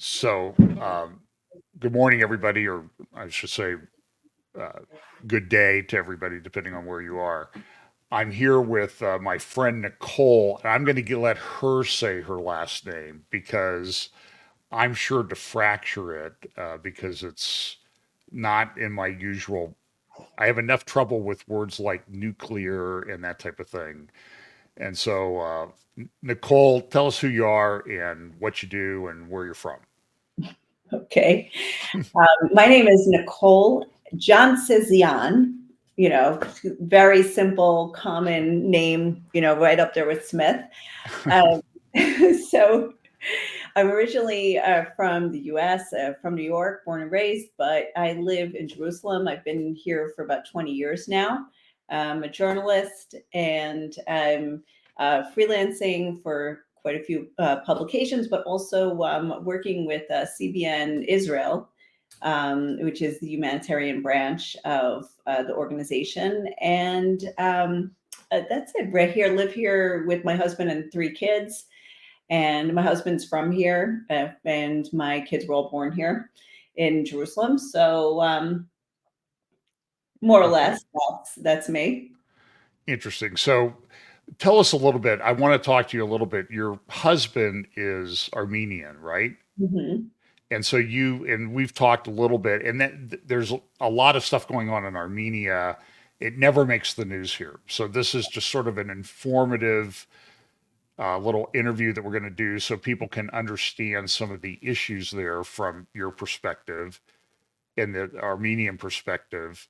So, good morning, everybody, or I should say, uh, good day to everybody, depending on where you are. I'm here with my friend Nicole, and I'm going to let her say her last name because I'm sure to fracture it because it's not in my usual. I have enough trouble with words like nuclear and that type of thing. And so, Nicole, tell us who you are and what you do and where you're from. Okay. My name is Nicole Johnsizian, very simple, common name, right up there with Smith. Um, so I'm originally from the US, from New York, born and raised, but I live in Jerusalem. I've been here for about 20 years now. I'm a journalist and I'm freelancing for quite a few publications, but also working with CBN Israel, which is the humanitarian branch of the organization. And that's it. Right here, live here with my husband and three kids. And my husband's from here, and my kids were all born here in Jerusalem. So, more or Okay, less, that's me. interesting. So, tell us a little bit. I want to talk to you a little bit. Your husband is Armenian, right? Hmm. And so and we've talked a little bit, and there's a lot of stuff going on in Armenia. It never makes the news here. So this is just sort of an informative little interview that we're going to do so people can understand some of the issues there from your perspective and the Armenian perspective.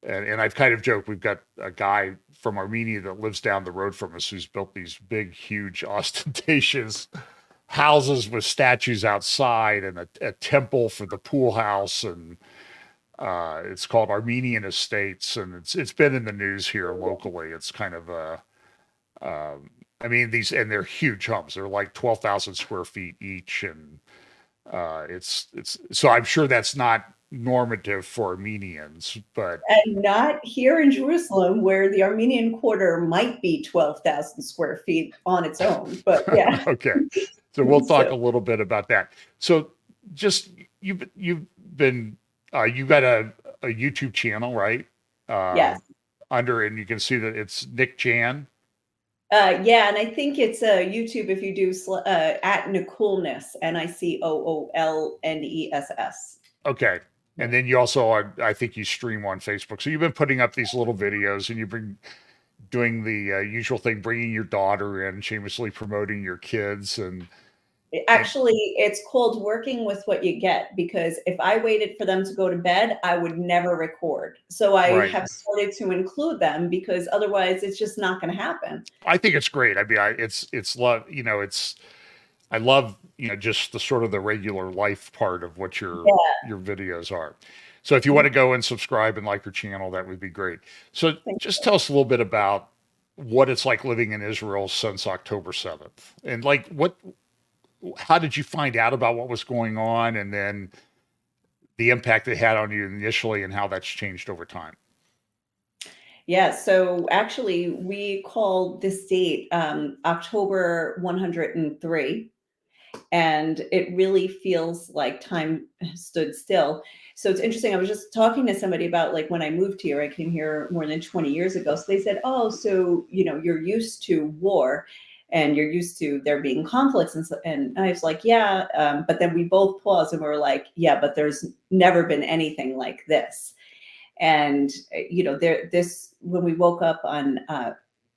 And I've kind of joked, we've got a guy from Armenia that lives down the road from us who's built these big, huge, ostentatious houses with statues outside and a temple for the pool house. And it's called Armenian Estates. And it's been in the news here locally. It's kind of a, I mean, and they're huge homes. They're like 12,000 square feet each. And so I'm sure that's not normative for Armenians, but And not here in Jerusalem, where the Armenian Quarter might be 12,000 square feet on its own. But yeah, okay. So we'll talk so a little bit about that. So just you've been you got a YouTube channel, right? Uh, yes. and you can see that it's Nick Jan. Yeah, and I think it's YouTube if you do at Nicoleness, Nicoolness. Okay. And then you also I think you stream on Facebook. So you've been putting up these little videos, and you've been doing the usual thing, bringing your daughter in, shamelessly promoting your kids, and Actually, it's called working with what you get, because if I waited for them to go to bed, I would never record. So I right. have started to include them because otherwise it's just not going to happen. I think it's great. I mean, it's love. I love just the sort of the regular life part of what Yeah, your videos are. So if you want to go and subscribe and like your channel, that would be great. So thank just tell us a little bit about what it's like living in Israel since October 7th, and like how did you find out about what was going on, and then the impact it had on you initially, and how that's changed over time. Yeah, so actually, we called this date October 103, and it really feels like time stood still. So it's interesting. I was just talking to somebody about, like, when I moved here, I came here more than 20 years ago. So they said, "Oh, so you're used to war, and you're used to there being conflicts," and so, and I was like, "Yeah," but then we both paused and we were like, "Yeah, but there's never been anything like this." And this when we woke up on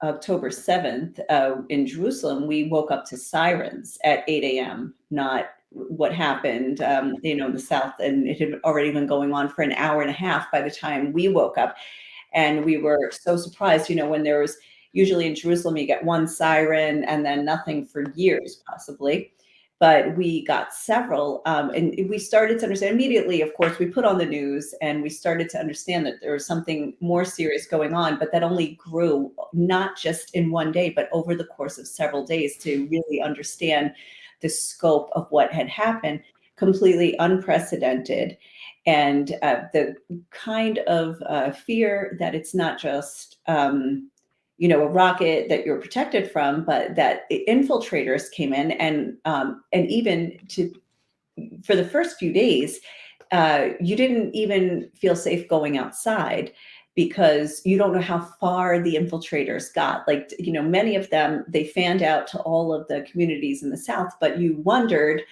October 7th in Jerusalem, we woke up to sirens at 8 a.m., not what happened, in the south. And it had already been going on for an hour and a half by the time we woke up. And we were so surprised, when there was usually in Jerusalem, you get one siren and then nothing for years, possibly. But we got several, and we started to understand immediately. Of course, we put on the news and we started to understand that there was something more serious going on, but that only grew not just in one day, but over the course of several days, to really understand the scope of what had happened. Completely unprecedented. And the kind of fear that it's not just a rocket that you're protected from, but that infiltrators came in, and even to for the first few days, you didn't even feel safe going outside because you don't know how far the infiltrators got. Like, many of them, they fanned out to all of the communities in the South, but you wondered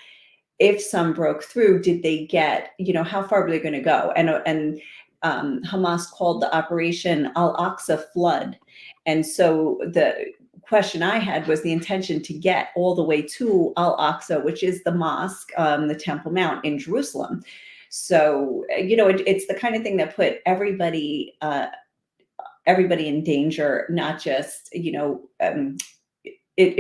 if some broke through, did they get, how far were they going to go? And Hamas called the operation Al-Aqsa Flood. And so the question I had was the intention to get all the way to Al-Aqsa, which is the mosque, the Temple Mount in Jerusalem. So, it's the kind of thing that put everybody in danger, not just, it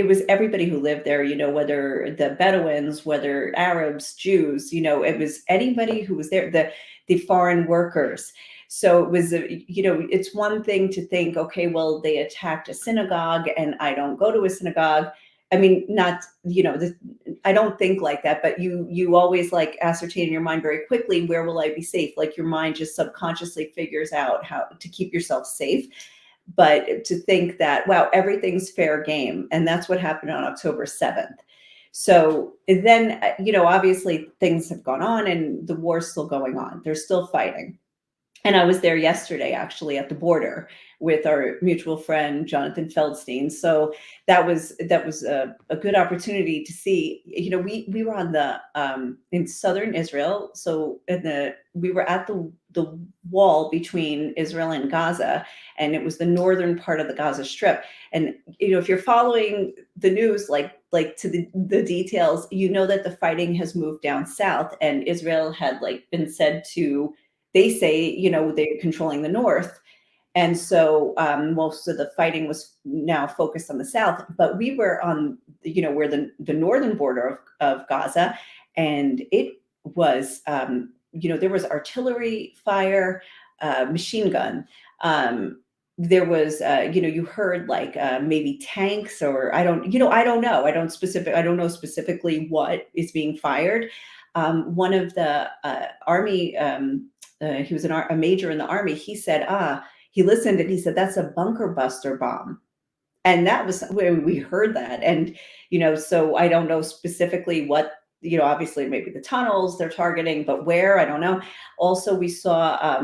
was everybody who lived there, whether the Bedouins, whether Arabs, Jews, it was anybody who was there, the foreign workers. So it was, it's one thing to think, okay, well, they attacked a synagogue and I don't go to a synagogue. I mean, not, I don't think like that, but you always like ascertain in your mind very quickly, where will I be safe? Like your mind just subconsciously figures out how to keep yourself safe. But to think that, wow, everything's fair game. And that's what happened on October 7th. So then, obviously things have gone on and the war's still going on. They're still fighting. And I was there yesterday, actually, at the border with our mutual friend Jonathan Feldstein. So that was a good opportunity to see. We were on the in southern Israel, so we were at the wall between Israel and Gaza, and it was the northern part of the Gaza Strip. And if you're following the news, like to the details, that the fighting has moved down south, and Israel had been said to. They say, they're controlling the north. And so most of the fighting was now focused on the south. But we were on, where the northern border of Gaza. And it was, there was artillery fire, machine gun. There was, you heard maybe tanks, or I don't know. I don't know specifically what is being fired. One of the army, he was a major in the army. He said, he listened and he said, that's a bunker buster bomb. And that was when we heard that. And, so I don't know specifically what, obviously maybe the tunnels they're targeting, but where, I don't know. Also, we saw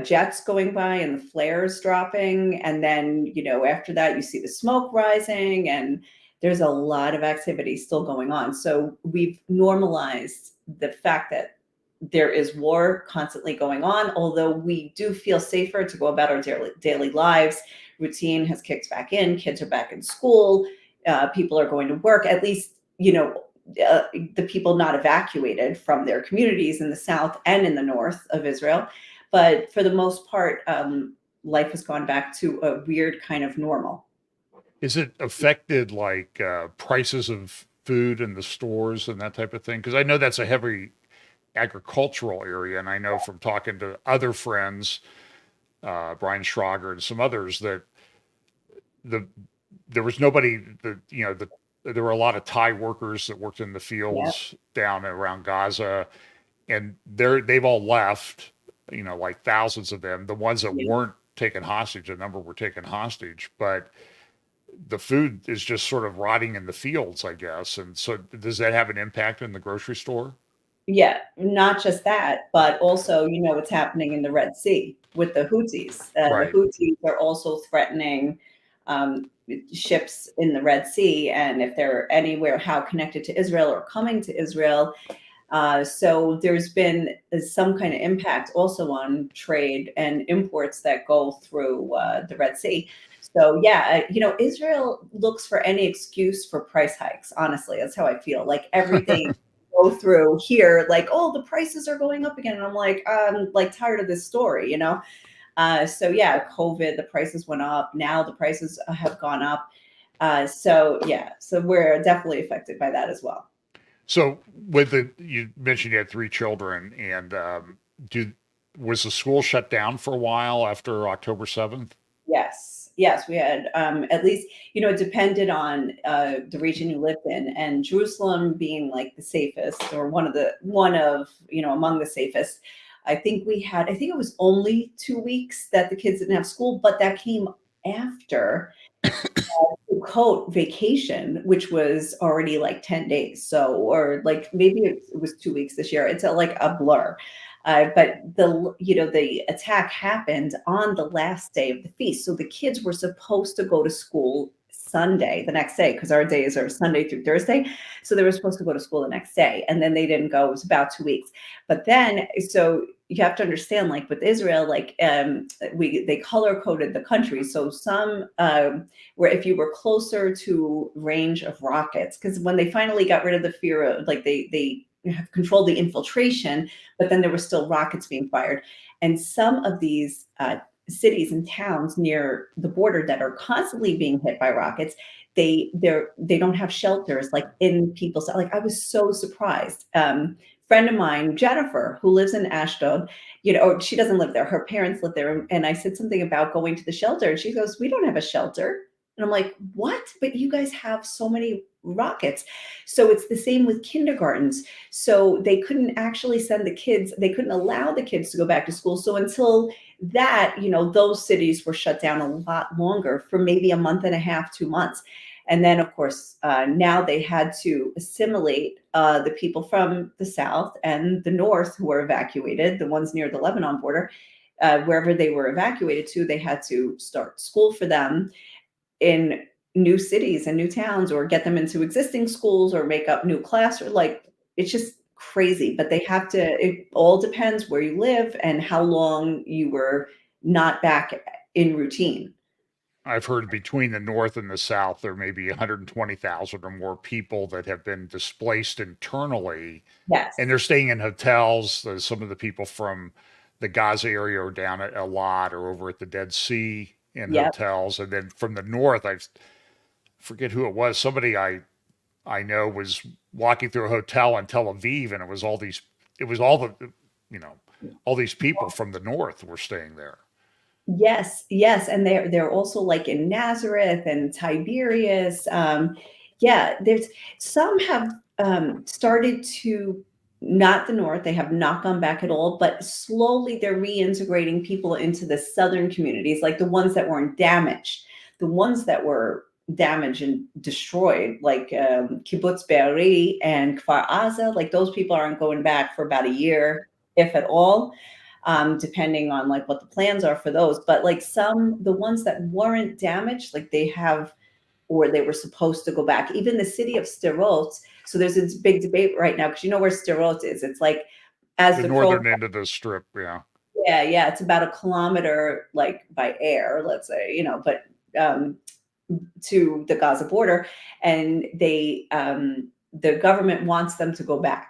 jets going by and the flares dropping. And then, after that, you see the smoke rising, and there's a lot of activity still going on. So we've normalized the fact that there is war constantly going on, although we do feel safer to go about our daily lives. Routine has kicked back in. Kids are back in school. People are going to work. At least, the people not evacuated from their communities in the south and in the north of Israel. But for the most part, life has gone back to a weird kind of normal. Is it affected prices of food in the stores and that type of thing? Because I know that's a heavy agricultural area, and I know from talking to other friends, Brian Schrager and some others, that there was nobody there were a lot of Thai workers that worked in the fields down around Gaza, and they've all left, thousands of them. The ones that weren't taken hostage, a number were taken hostage, but the food is just sort of rotting in the fields, I guess. And so does that have an impact in the grocery store? Yeah, not just that, but also, what's happening in the Red Sea with the Houthis. The Right. Houthis are also threatening ships in the Red Sea, and if they're anywhere how connected to Israel or coming to Israel. So there's been some kind of impact also on trade and imports that go through the Red Sea. So yeah, Israel looks for any excuse for price hikes. Honestly, that's how I feel. Like everything go through here, oh, the prices are going up again, and I'm like tired of this story. So yeah, COVID, the prices went up. Now the prices have gone up. So yeah, so we're definitely affected by that as well. So you mentioned you had three children, and do was the school shut down for a while after October 7th? Yes, we had at least, it depended on the region you lived in, and Jerusalem being like the safest, or one of among the safest. I think it was only 2 weeks that the kids didn't have school, but that came after Sukkot vacation, which was already like 10 days. So, or like maybe it was 2 weeks this year. It's like a blur. But the attack happened on the last day of the feast. So the kids were supposed to go to school Sunday, the next day, because our days are Sunday through Thursday. So they were supposed to go to school the next day. And then they didn't go. It was about 2 weeks. But then, so you have to understand, like with Israel, like they color coded the country. So some where if you were closer to range of rockets, because when they finally got rid of the fear of, like they have controlled the infiltration, but then there were still rockets being fired, and some of these cities and towns near the border that are constantly being hit by rockets, they don't have shelters like in people's, like I was so surprised. Friend of mine, Jennifer, who lives in Ashdod, she doesn't live there. Her parents live there. And I said something about going to the shelter. And she goes, we don't have a shelter. And I'm like, what? But you guys have so many rockets. So it's the same with kindergartens. So they couldn't actually send the kids, they couldn't allow the kids to go back to school. So until that, those cities were shut down a lot longer for maybe a month and a half, 2 months. And then, of course, now they had to assimilate the people from the south and the north who were evacuated, the ones near the Lebanon border, wherever they were evacuated to, they had to start school for them in new cities and new towns, or get them into existing schools, or make up new class, or like it's just crazy. But they have to, it all depends where you live and how long you were not back in routine. I've heard between the North and the South, there may be 120,000 or more people that have been displaced internally, Yes. and they're staying in hotels. Some of the people from the Gaza area are down at Eilat or over at the Dead Sea in Yep. hotels. And then from the North, I forget who it was. Somebody I know was walking through a hotel in Tel Aviv, and it was all the, you know, all these people from the North were staying there. Yes, yes, and they're also like in Nazareth and Tiberias. Yeah, there's some have started to, not the north, they have not gone back at all, but slowly they're reintegrating people into the southern communities, like the ones that weren't damaged. The ones that were damaged and destroyed, like Kibbutz Be'eri and Kfar Aza, like those people aren't going back for about a year, if at all, depending on like what the plans are for those. But like the ones that weren't damaged, like they have, or they were supposed to go back. Even the city of Sderot. So there's this big debate right now, because you know where Sderot is. It's like as The the crow. northern end of the strip, yeah. Yeah, yeah. It's about a kilometer, like by air, let's say, but um, to the Gaza border, and the government wants them to go back.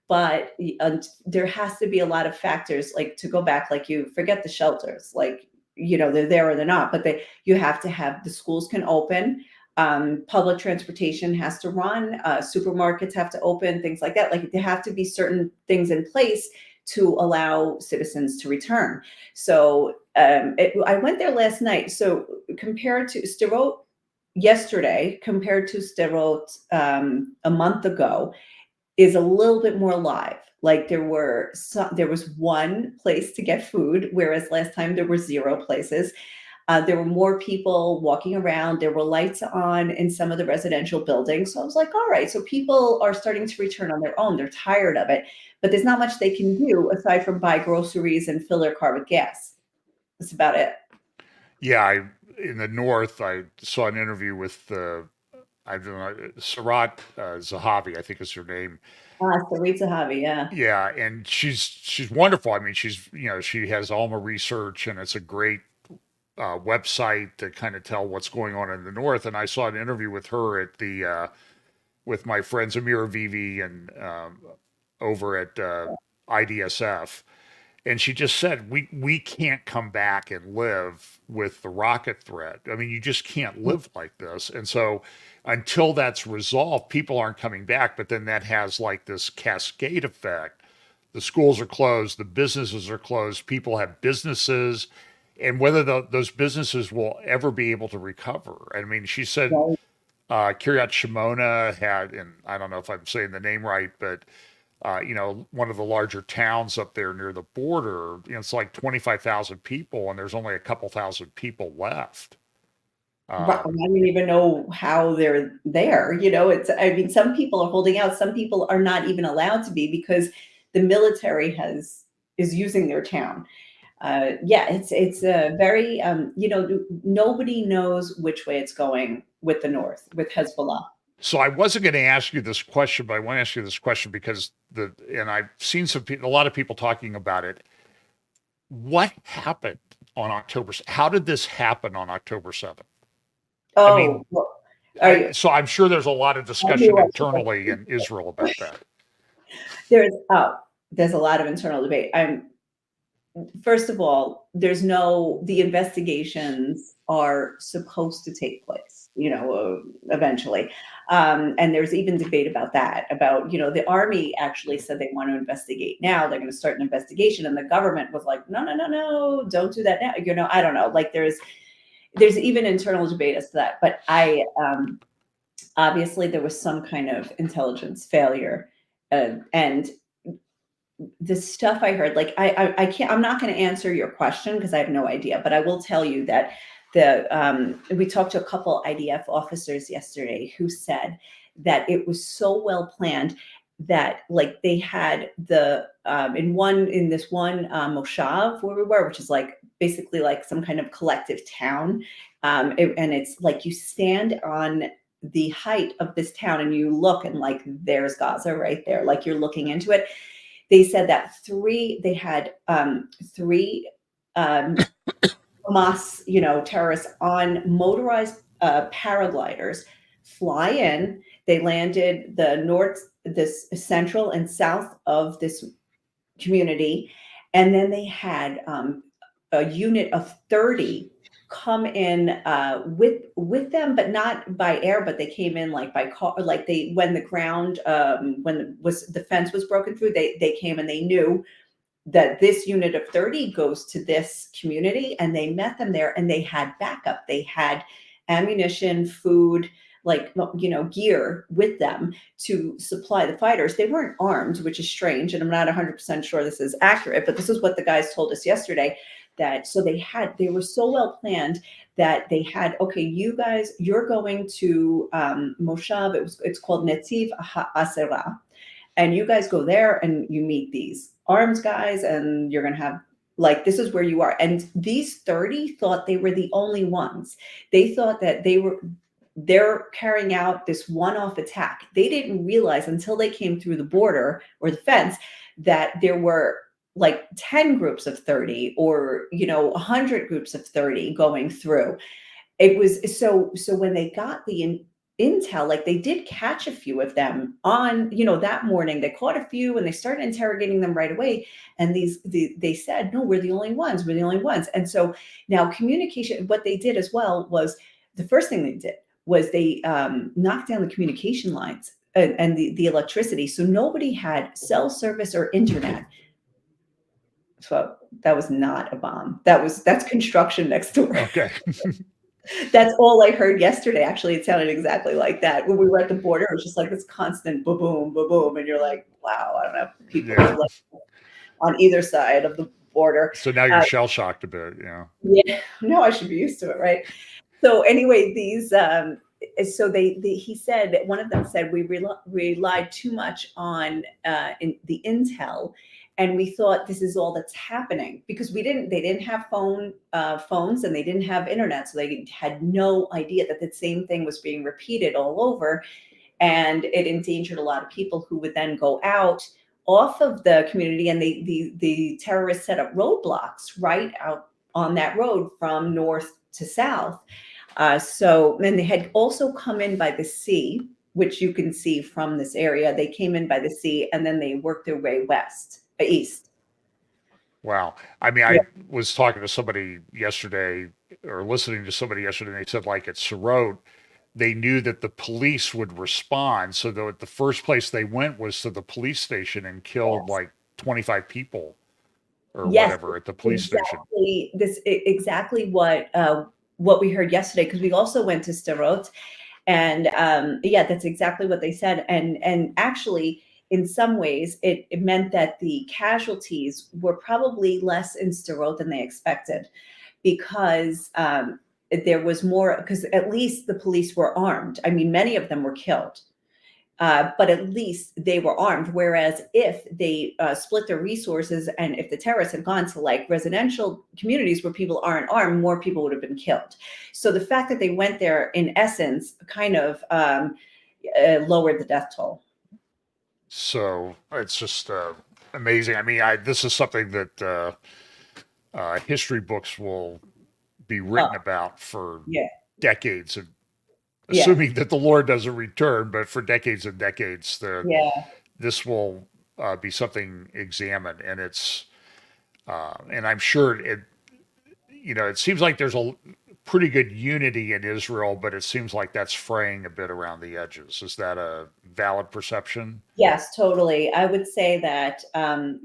But there has to be a lot of factors, like to go back, like you forget the shelters, like they're there or they're not, but you have to have, the schools can open, public transportation has to run, supermarkets have to open, things like that. Like there have to be certain things in place to allow citizens to return. So I went there last night. So compared to Sderot yesterday, compared to Sderot a month ago, is a little bit more alive. Like there was one place to get food, whereas last time there were zero places. There were more people walking around. There were lights on in some of the residential buildings. So I was like, all right, so people are starting to return on their own. They're tired of it, but there's not much they can do aside from buy groceries and fill their car with gas. That's about it. Yeah, in the North, I saw an interview with I don't know, Sarat Zahavi, I think is her name. Saritza Javi, yeah. Yeah, and she's wonderful. I mean, she has Alma Research, and it's a great website to kind of tell what's going on in the North. And I saw an interview with her at the with my friends Amira Vivi and over at IDSF, and she just said we can't come back and live with the rocket threat. I mean, you just can't live like this. And so until that's resolved, people aren't coming back. But then that has like this cascade effect. The schools are closed, the businesses are closed, people have businesses, and whether those businesses will ever be able to recover. I mean, she said Right. Kiryat Shimona had, and I don't know if I'm saying the name right, but one of the larger towns up there near the border, it's like 25,000 people, and there's only a couple thousand people left. But I don't even know how they're there. I mean, some people are holding out. Some people are not even allowed to be because the military is using their town. Yeah, it's a very nobody knows which way it's going with the North with Hezbollah. So I wasn't going to ask you this question, but I want to ask you this question because and I've seen a lot of people talking about it. What happened on October? How did this happen on October 7th? I mean, Oh, well, are you? so I'm sure there's a lot of I knew discussion what you were- internally in Israel about that. there's a lot of internal debate. First of all, the investigations are supposed to take place, eventually. And there's even debate about that, about, the army actually said they want to investigate now. They're going to start an investigation. And the government was like, no, no, no, no, don't do that now. I don't know. Like there's even internal debate as to that. But obviously there was some kind of intelligence failure. And the stuff I heard, like I can't, I'm not going to answer your question because I have no idea, but I will tell you that we talked to a couple IDF officers yesterday who said that it was so well planned that like they had in this one moshav where we were, which is like basically like some kind of collective town. And it's like you stand on the height of this town and you look and like there's Gaza right there, like you're looking into it. They said that they had three Hamas, terrorists on motorized paragliders fly in. They landed this central and south of this community, and then they had a unit of 30 come in with them, but not by air, but they came in like by car, like when the fence was broken through, they came and they knew that this unit of 30 goes to this community, and they met them there and they had backup. They had ammunition, food, like, gear with them to supply the fighters. They weren't armed, which is strange. And I'm not 100% sure this is accurate, but this is what the guys told us yesterday, that so they were so well planned that they had, okay, you guys, you're going to Moshav. It's called Netiv Asera. And you guys go there and you meet these armed guys, and you're going to have, like, this is where you are. And these 30 thought they were the only ones. They thought that they're carrying out this one-off attack. They didn't realize until they came through the border or the fence that there were like 10 groups of 30 or 100 groups of 30 going through. It was so when they got the intel, like they did catch a few of them on, that morning. They caught a few and they started interrogating them right away. And they said, no, we're the only ones. We're the only ones. And so now communication, what they did as well was, the first thing they did was they knocked down the communication lines and the electricity. So nobody had cell service or internet. So that was not a bomb. That's construction next door. Okay. That's all I heard yesterday. Actually, it sounded exactly like that. When we were at the border, it was just like this constant boom, boom, boom. And you're like, wow, I don't know. People live like on either side of the border. So now you're shell shocked a bit. Yeah. No, I should be used to it, right? So anyway, he said, one of them said, we relied too much on the intel, and we thought this is all that's happening because they didn't have phones and they didn't have internet. So they had no idea that the same thing was being repeated all over, and it endangered a lot of people who would then go out off of the community, and the terrorists set up roadblocks right out on that road from north to south. So then they had also come in by the sea, which you can see from this area. They came in by the sea and then they worked their way east. Wow. I mean, I was talking to somebody yesterday or listening to somebody yesterday, and they said like at Sorot, they knew that the police would respond. So the first place they went was to the police station and killed like 25 people or whatever at the police station. Exactly what we heard yesterday, because we also went to Sderot, and that's exactly what they said. And actually, in some ways, it meant that the casualties were probably less in Sderot than they expected, because there was more, because at least the police were armed. I mean, many of them were killed. But at least they were armed. Whereas if they split their resources and if the terrorists had gone to like residential communities where people aren't armed, more people would have been killed. So the fact that they went there, in essence, kind of lowered the death toll. So it's just amazing. I mean, this is something that history books will be written Oh, about for yeah, decades, yeah, assuming that the Lord doesn't return, but for decades and decades, yeah. this will be something examined, and and I'm sure it seems like there's a pretty good unity in Israel, but it seems like that's fraying a bit around the edges. Is that a valid perception? Yes, totally. I would say that, as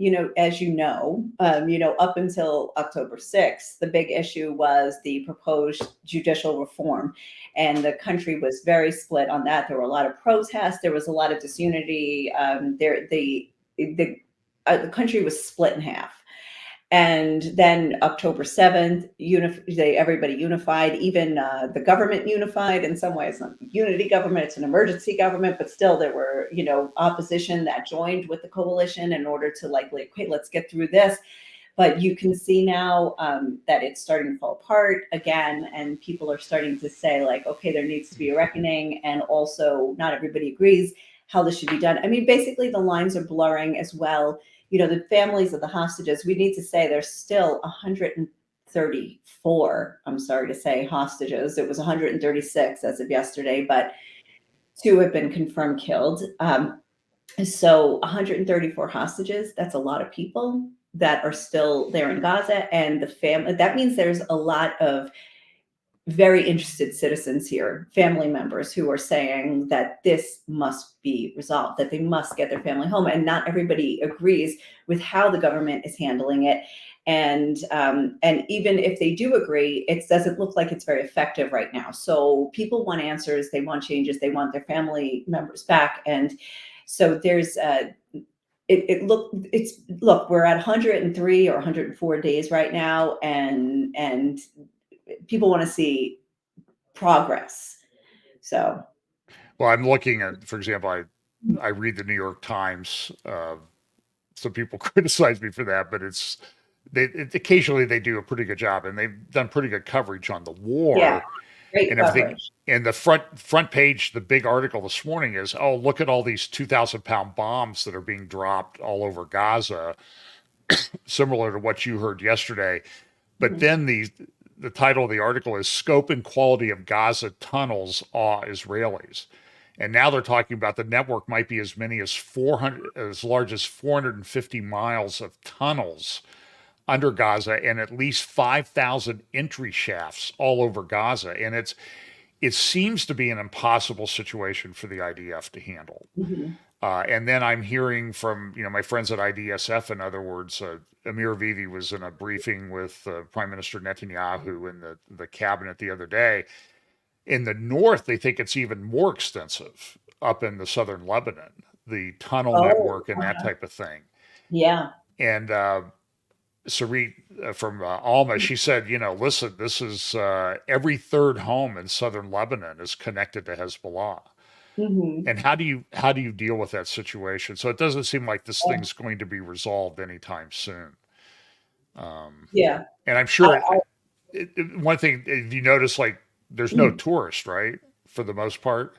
up until October 6th, the big issue was the proposed judicial reform. And the country was very split on that. There were a lot of protests. There was a lot of disunity. The country was split in half. And then October 7th, everybody unified, even the government unified in some ways. Not unity government, it's an emergency government, but still there were, opposition that joined with the coalition in order to okay, let's get through this. But you can see now that it's starting to fall apart again, and people are starting to say like, okay, there needs to be a reckoning, and also not everybody agrees how this should be done. I mean, basically the lines are blurring as well. The families of the hostages, we need to say there's still 134, I'm sorry to say, hostages. It was 136 as of yesterday, but 2 have been confirmed killed. So 134 hostages, that's a lot of people that are still there in Gaza. And the family, that means there's a lot of very interested citizens here, family members who are saying that this must be resolved, that they must get their family home. And not everybody agrees with how the government is handling it. And even if they do agree, it doesn't look like it's very effective right now. So people want answers, they want changes, they want their family members back. And so there's look, we're at 103 or 104 days right now, and people want to see progress. So, Well, I'm looking at, for example, I read the New York Times. Some people criticize me for that, but occasionally they do a pretty good job, and they've done pretty good coverage on the yeah, war great and everything. coverage. And the front page, the big article this morning is, oh, look at all these 2,000-pound bombs that are being dropped all over Gaza, similar to what you heard yesterday. But Mhm. then the title of the article is "Scope and Quality of Gaza Tunnels Awe Israelis." And now they're talking about the network might be as many as 400, as large as 450 miles of tunnels under Gaza, and at least 5,000 entry shafts all over Gaza. And it seems to be an impossible situation for the IDF to handle. Mhm. And then I'm hearing from my friends at IDSF. In other words, Amir Vivi was in a briefing with Prime Minister Netanyahu in the cabinet the other day. In the north, they think it's even more extensive up in the southern Lebanon, the tunnel Oh, network and that type of thing. yeah. And Sarit from Alma, she said, listen, this is every third home in southern Lebanon is connected to Hezbollah. Mhm. And how do you deal with that situation? So it doesn't seem like this thing's going to be resolved anytime soon. Um, Yeah. and I'm I, sure one thing you notice, like there's no tourist, right, for the most part.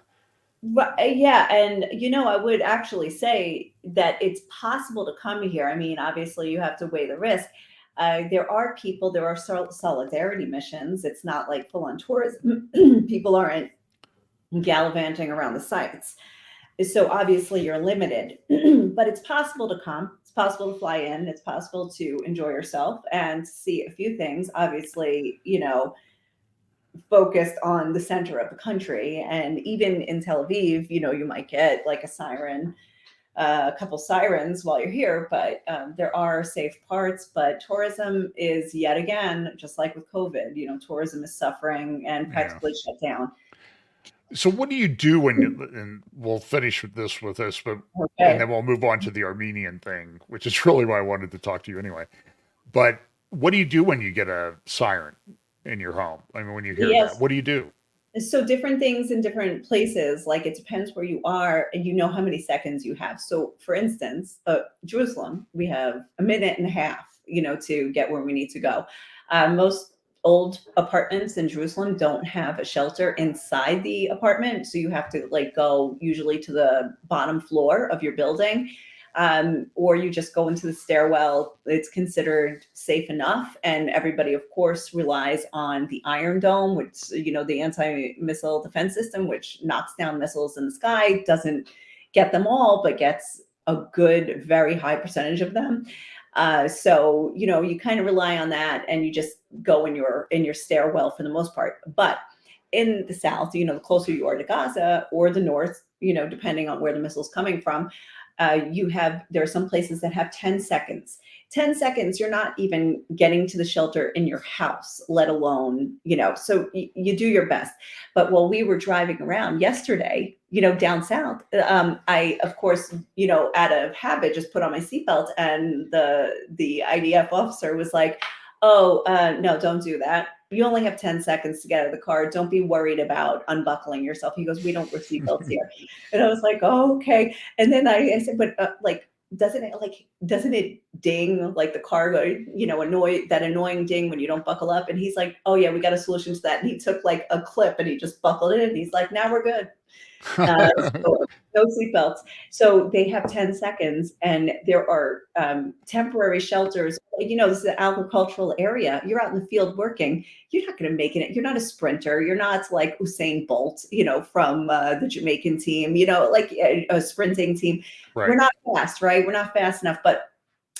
Yeah, and I would actually say that it's possible to come here. I mean, obviously, you have to weigh the risk. There are people, there are solidarity missions. It's not like full on tourism. People aren't gallivanting around the sites. So obviously, you're limited, but it's possible to come. It's possible to fly in. It's possible to enjoy yourself and see a few things. Obviously, focused on the center of the country. And even in Tel Aviv, you might get like a siren, a couple sirens while you're here, but there are safe parts. But tourism is yet again, just like with COVID, tourism is suffering and Yeah. practically shut down. So what do you do and we'll finish with this, but and then Okay. we'll move on to the Armenian thing, which is really why I wanted to talk to you anyway. But what do you do when you get a siren? in your home? I mean, when you hear that, Yes. what do you do? So different things in different places, like it depends where you are and you know how many seconds you have. So for instance, Jerusalem, we have a minute and a half, to get where we need to go. Most old apartments in Jerusalem don't have a shelter inside the apartment. So you have to like go usually to the bottom floor of your building, or you just go into the stairwell. It's considered safe enough. And everybody, of course, relies on the Iron Dome, which, the anti missile defense system, which knocks down missiles in the sky, doesn't get them all, but gets a good, very high percentage of them. So, you kind of rely on that and you just go in your stairwell for the most part. But in the south, the closer you are to Gaza or the north, depending on where the missile's coming from, there are some places that have 10 seconds. 10 seconds, you're not even getting to the shelter in your house, let alone, so you do your best. But while we were driving around yesterday, down south, I, of course, out of habit, just put on my seatbelt, and the IDF officer was like, "Oh, no, don't do that. You only have 10 seconds to get out of the car. Don't be worried about unbuckling yourself." He goes, "We don't wear seatbelts here." And I was like, "Oh, okay." And then I said, "But like, doesn't it ding like the car go, annoy that annoying ding when you don't buckle up?" And he's like, "Oh yeah, we got a solution to that." And he took like a clip and he just buckled it and he's like, "Now we're good." So no seatbelts. So they have 10 seconds, and there are temporary shelters. This is an agricultural area. You're out in the field working. You're not going to make it. You're not a sprinter. You're not like Usain Bolt, from the Jamaican team, like a sprinting team. We're Right. not fast, right? We're not fast enough, but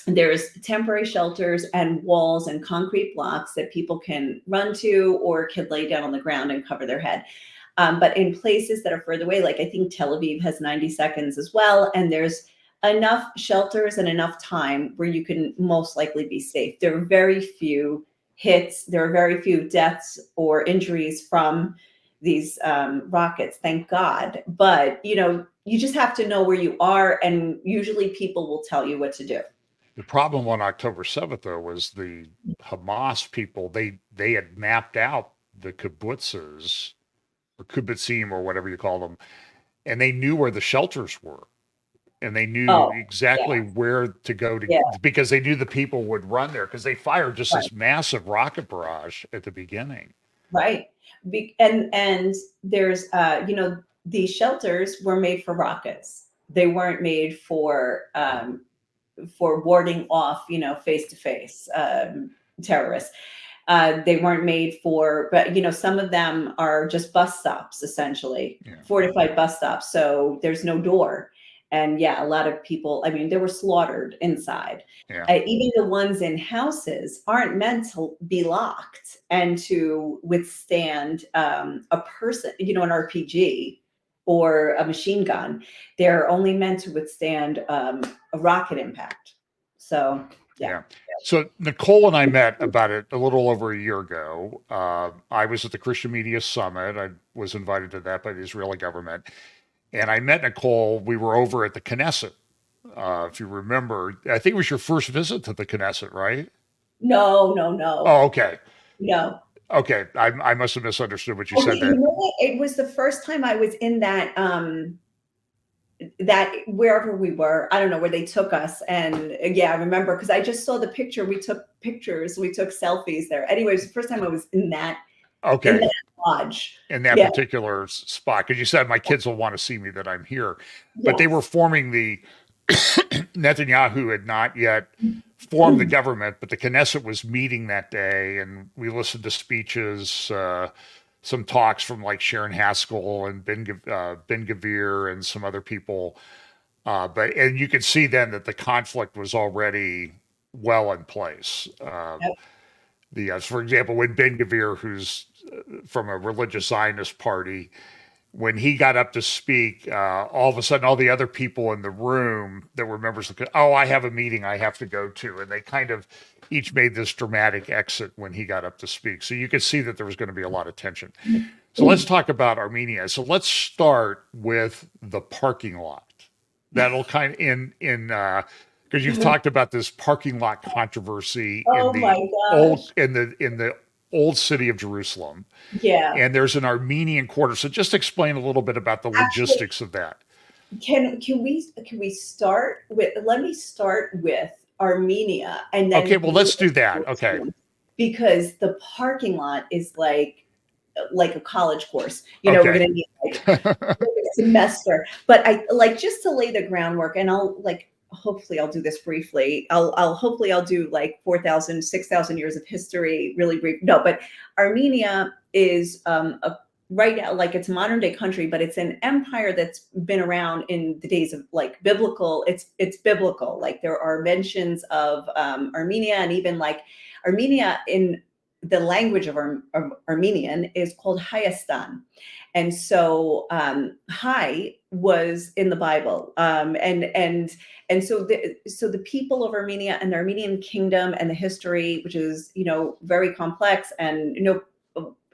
there's temporary shelters and walls and concrete blocks that people can run to or can lay down on the ground and cover their head. But in places that are further away, like I think Tel Aviv has 90 seconds as well, and there's enough shelters and enough time where you can most likely be safe. There are very few hits, there are very few deaths or injuries from these rockets, thank God. But you just have to know where you are, and usually people will tell you what to do. The problem on October 7th, though, was the Hamas people. They had mapped out the kibbutzes or kibbutzim or whatever you call them, and they knew where the shelters were, and they knew Oh, exactly yeah, where to go to, yeah, because they knew the people would run there because they fired just right. this massive rocket barrage at the beginning. Right. And there's these shelters were made for rockets. They weren't made for warding off, face to face terrorists. They weren't made for, but some of them are just bus stops, essentially Yeah, fortified bus stops. So there's no door, and yeah, a lot of people. I mean, they were slaughtered inside. yeah, Even the ones in houses aren't meant to be locked and to withstand a person, an RPG or a machine gun. They're only meant to withstand a rocket impact. So yeah. yeah. So Nicole and I met about it a little over a year ago. I was at the Christian Media Summit. I was invited to that by the Israeli government, and I met Nicole. We were over at the Knesset. If you remember, I think it was your first visit to the Knesset, right? No, no, no, Oh, okay. no. Okay. I must have misunderstood what you Oh, said you then. know what? It was the first time I was in that wherever we were, I don't know where they took us. And yeah, I remember because I just saw the picture. We took pictures, we took selfies there. Anyway, it was the first time I was in Okay. that lodge. In that Yeah, particular spot, because you said my kids will want to see me that I'm here. But they were yes. forming the Netanyahu had not yet formed the government, but the Knesset was meeting that day, and we listened to speeches, some talks from like Sharon Haskell and Ben Gavir and some other people. But and you could see then that the conflict was already well in place. Yep. For example, when Ben Gavir, who's from a religious Zionist party, when he got up to speak, all of a sudden, all the other people in the room that were members of the, oh, I have a meeting I have to go to. And they kind of each made this dramatic exit when he got up to speak. So you could see that there was going to be a lot of tension. So let's talk about Armenia. So let's start with the parking lot. That'll kind of because you've talked about this parking lot controversy in Oh my the gosh. old in the old city of Jerusalem, Yeah. and there's an Armenian quarter. So just explain a little bit about the Actually, logistics of that. can we start with, let me start with Armenia and Okay, then well, go let's to do that. Okay. Jerusalem, because the parking lot is like a college course. We're Okay. gonna need like a semester. But I like, just to lay the groundwork, and I'll like, hopefully I'll do this briefly. I'll hopefully I'll do like 4,000, 6,000 years of history, really brief. No, but Armenia is a right now, like, it's a modern day country, but it's an empire that's been around in the days of like biblical. It's biblical. Like, there are mentions of Armenia, and even like Armenia in the language of Armenian is called Hayastan. And so Hai was in the Bible. And so the people of Armenia and the Armenian kingdom and the history, which is, very complex, and,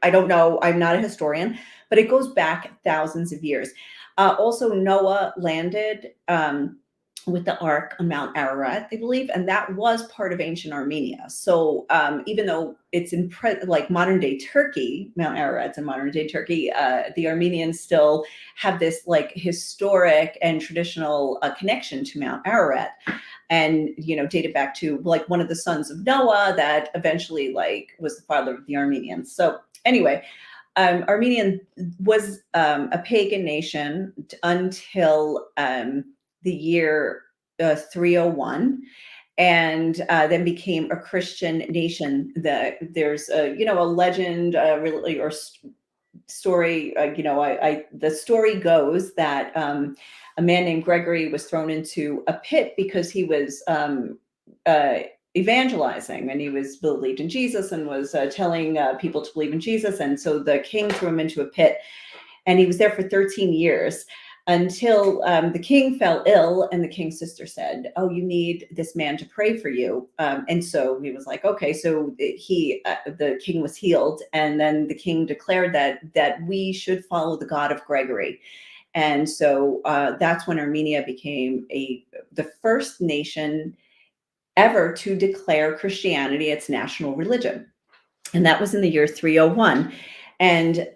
I don't know, I'm not a historian, but it goes back thousands of years. Also, Noah landed with the ark on Mount Ararat, they believe, and that was part of ancient Armenia. So even though it's in like modern day Turkey, Mount Ararat's in modern day Turkey, the Armenians still have this like historic and traditional connection to Mount Ararat, and dated back to like one of the sons of Noah that eventually like was the father of the Armenians. So anyway, Armenian was a pagan nation until the year 301, and then became a Christian nation. There's a legend, really, or story. The story goes that a man named Gregory was thrown into a pit because he was uh, evangelizing, and he was believed in Jesus and was telling people to believe in Jesus. And so the king threw him into a pit, and he was there for 13 years until the king fell ill, and the king's sister said, "Oh, you need this man to pray for you." And so he was like, "Okay." So the king was healed, and then the king declared that we should follow the God of Gregory. And so that's when Armenia became the first nation ever to declare Christianity its national religion, and that was in the year 301. And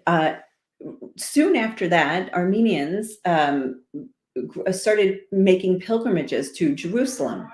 soon after that, Armenians started making pilgrimages to Jerusalem.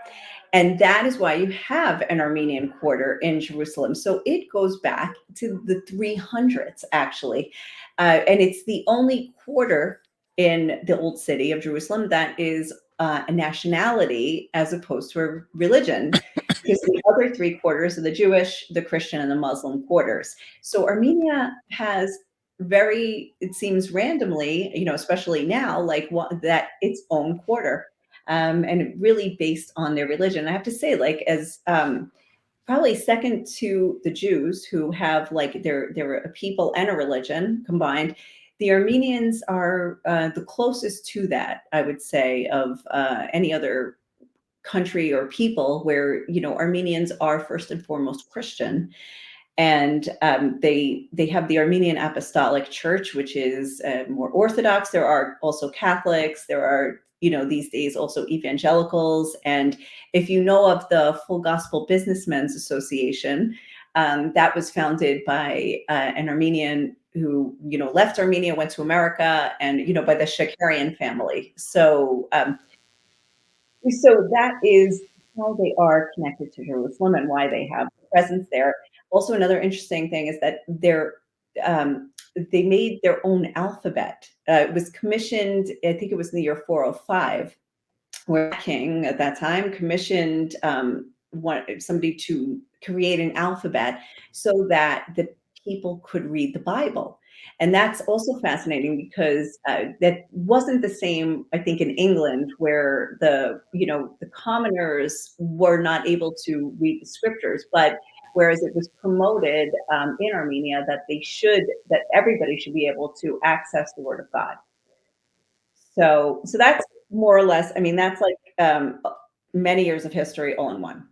And that is why you have an Armenian quarter in Jerusalem. So it goes back to the 300s, actually. And it's the only quarter in the old city of Jerusalem that is a nationality as opposed to a religion, because the other three quarters are the Jewish, the Christian, and the Muslim quarters. So Armenia has, very, it seems randomly, especially now, like that its own quarter, and really based on their religion. I have to say, like, as probably second to the Jews, who have like they're a people and a religion combined. The Armenians are the closest to that, I would say, of any other country or people, where Armenians are first and foremost Christian, and they have the Armenian Apostolic Church, which is more Orthodox. There are also Catholics. There are, these days, also evangelicals. And if you know of the Full Gospel Businessmen's Association, that was founded by an Armenian who left Armenia, went to America, and by the Shakarian family. So that is how they are connected to Jerusalem and why they have presence there. Also, another interesting thing is that they made their own alphabet. It was commissioned, I think it was in the year 405, where the king at that time commissioned somebody to create an alphabet so that the people could read the Bible. And that's also fascinating, because that wasn't the same, I think, in England, where the commoners were not able to read the scriptures, but whereas it was promoted in Armenia that everybody should be able to access the Word of God. So that's more or less, I mean, that's like many years of history all in one.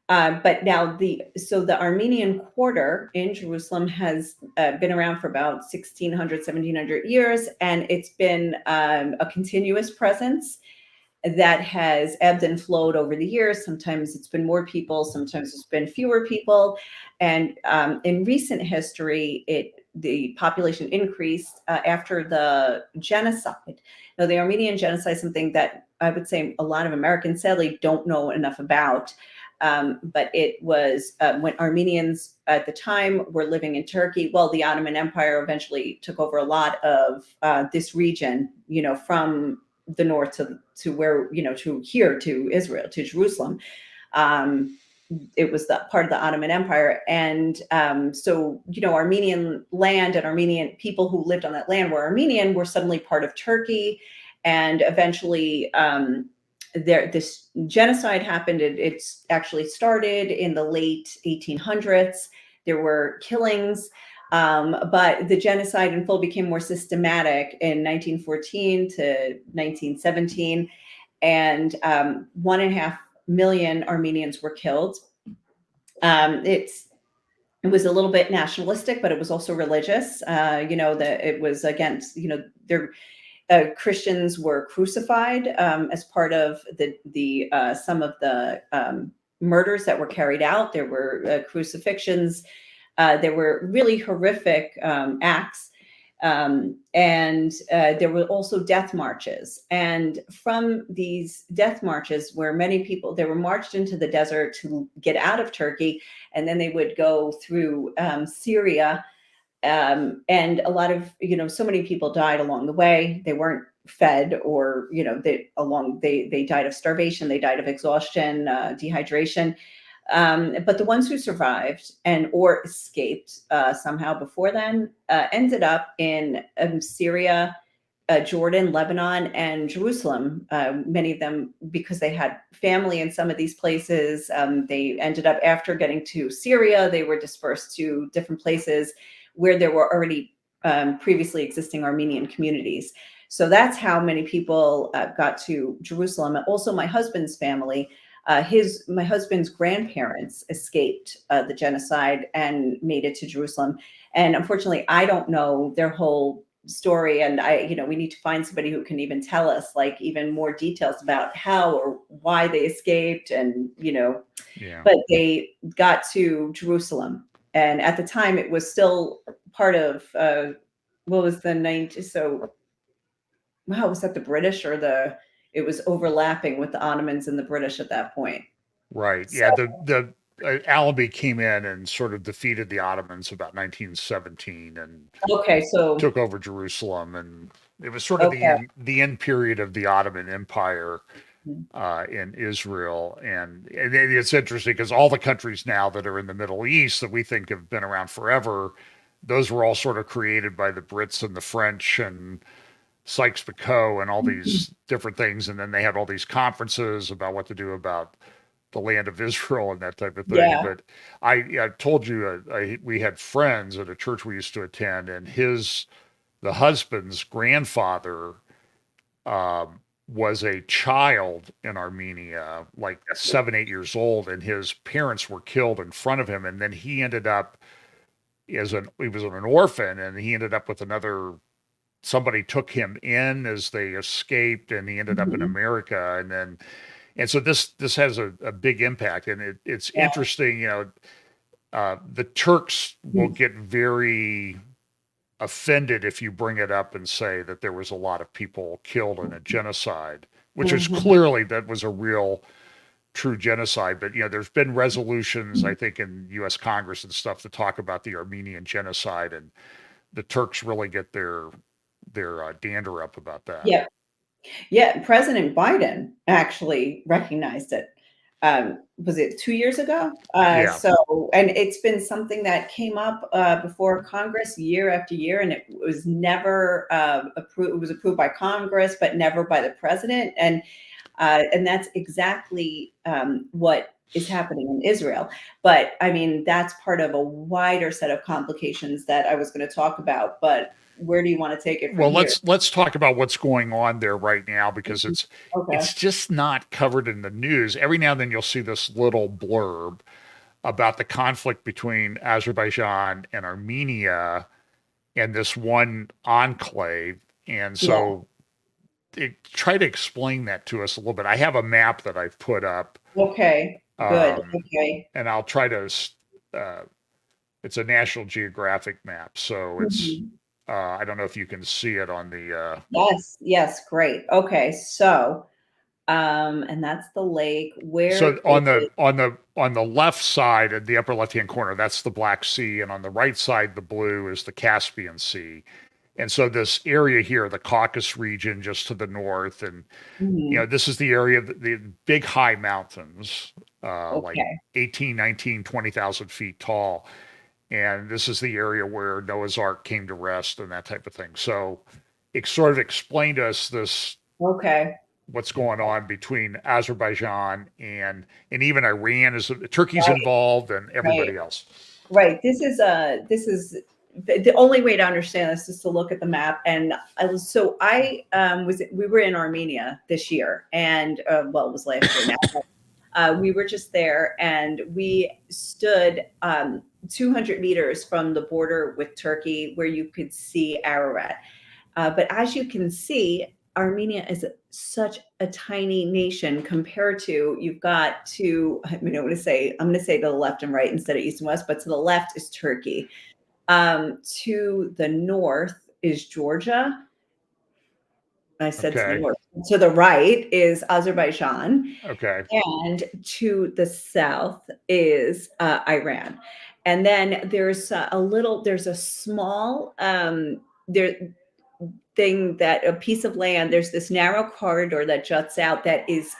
But now the Armenian Quarter in Jerusalem has been around for about 1,600, 1,700 years, and it's been a continuous presence. that has ebbed and flowed over the years. Sometimes it's been more people, sometimes it's been fewer people. And in recent history, the population increased after the genocide. Now, the Armenian genocide is something that I would say a lot of Americans sadly don't know enough about. But it was when Armenians at the time were living in Turkey. Well, the Ottoman Empire eventually took over a lot of this region, from the north to where, to here, to Israel, to Jerusalem. Um, it was the part of the Ottoman Empire. And so, Armenian land and Armenian people who lived on that land were suddenly part of Turkey. And eventually, this genocide happened. It's actually started in the late 1800s. There were killings, but the genocide in full became more systematic in 1914 to 1917, and 1.5 million Armenians were killed. It was a little bit nationalistic, but it was also religious. That it was against, their Christians were crucified as part of the some of the murders that were carried out. There were crucifixions. There were really horrific acts. And there were also death marches. And from these death marches, where many people, they were marched into the desert to get out of Turkey, and then they would go through Syria. And a lot of, so many people died along the way. They weren't fed, or, they died of starvation, they died of exhaustion, dehydration. But the ones who survived or escaped somehow before then ended up in Syria, Jordan, Lebanon, and Jerusalem. Many of them, because they had family in some of these places, they ended up, after getting to Syria, they were dispersed to different places where there were already previously existing Armenian communities. So that's how many people got to Jerusalem. Also, my husband's family. My husband's grandparents escaped the genocide and made it to Jerusalem. And unfortunately, I don't know their whole story. And we need to find somebody who can even tell us, like, even more details about how or why they escaped. And, Yeah. but they got to Jerusalem. And at the time, it was still part of, what was the 90s? So, wow, was that the British it was overlapping with the Ottomans and the British at that point. Right. So, Yeah. The Allenby came in and sort of defeated the Ottomans about 1917 and okay, so, took over Jerusalem, and it was sort of okay. the end period of the Ottoman Empire Mhm. in Israel. And it's interesting because all the countries now that are in the Middle East that we think have been around forever, those were all sort of created by the Brits and the French and Sykes-Picot and all these different things. And then they had all these conferences about what to do about the land of Israel and that type of thing. Yeah. But I told you we had friends at a church we used to attend, and the husband's grandfather was a child in Armenia, like 7, 8 years old, and his parents were killed in front of him. And then he ended up he was an orphan, and he ended up with somebody took him in as they escaped, and he ended up in Mhm. America. And so this has a big impact, and it's Yeah. interesting. The Turks will Mhm. get very offended if you bring it up and say that there was a lot of people killed in a genocide, which is Mhm. clearly that was a real true genocide. But there's been resolutions, I think, in U.S. Congress and stuff to talk about the Armenian genocide, and the Turks really get their dander up about that. Yeah. Yeah, President Biden actually recognized it. Was it 2 years ago? Yeah. And it's been something that came up before Congress year after year, and it was never approved. It was approved by Congress, but never by the president. And that's exactly what is happening in Israel. But I mean, that's part of a wider set of complications that I was going to talk about. But where do you want to take it from Well, here? let's talk about what's going on there right now, because Okay. it's just not covered in the news. Every now and then you'll see this little blurb about the conflict between Azerbaijan and Armenia and this one enclave. And Yeah. so try to explain that to us a little bit. I have a map that I've put up, Okay, good. um, Okay. and I'll try to. Uh, it's a National Geographic map, so it's. Mhm. I don't know if you can see it on the. Yes, yes, great. Okay, so, and that's the lake. So Where on is the left side, at the upper left hand corner, that's the Black Sea, and on the right side, the blue is the Caspian Sea. And so this area here, the Caucasus region, just to the north, and mhm, this is the area of the big high mountains, like okay. 18, 19, 20,000 feet tall. And this is the area where Noah's Ark came to rest and that type of thing. So it sort of explained to us this Okay. what's going on between Azerbaijan and even Iran is Turkey's Right, involved and right. everybody else. Right. This is the only way to understand this is to look at the map. And we were in Armenia this year, and well, it was last year now. But, we were just there, and we stood 200 meters from the border with Turkey, where you could see Ararat. But as you can see, Armenia is such a tiny nation compared to you've got to, I'm going to say to the left and right instead of east and west, but to the left is Turkey. To the north is Georgia. I said to the Okay. north. To the right is Azerbaijan, Okay. and to the south is Iran. And then there's a small there thing, that a piece of land, there's this narrow corridor that juts out that is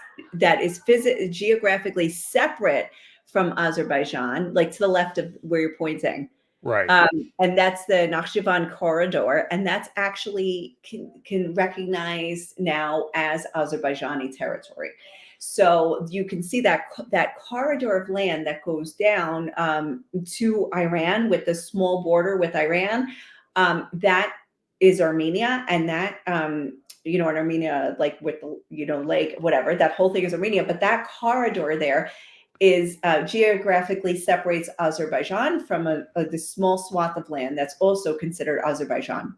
geographically separate from Azerbaijan, like to the left of where you're pointing. Right. Um, and that's the Nakhchivan corridor, and that's actually can recognize now as Azerbaijani territory. So you can see that corridor of land that goes down to Iran with the small border with Iran. That is Armenia, and that in Armenia, like with the lake, whatever, that whole thing is Armenia. But that corridor there is geographically separates Azerbaijan from this small swath of land that's also considered Azerbaijan.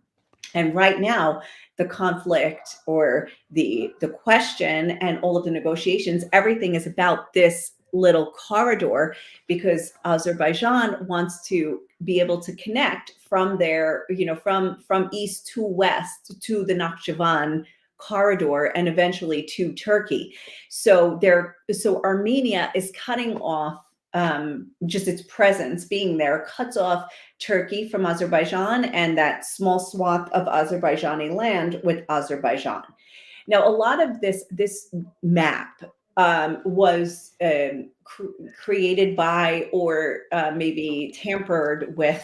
And right now, the conflict or the question and all of the negotiations, everything is about this little corridor, because Azerbaijan wants to be able to connect from there, from east to west to the Nakhchivan corridor and eventually to Turkey. So Armenia is cutting off, just its presence being there cuts off Turkey from Azerbaijan and that small swath of Azerbaijani land with Azerbaijan. Now, a lot of this map was created by, or maybe tampered with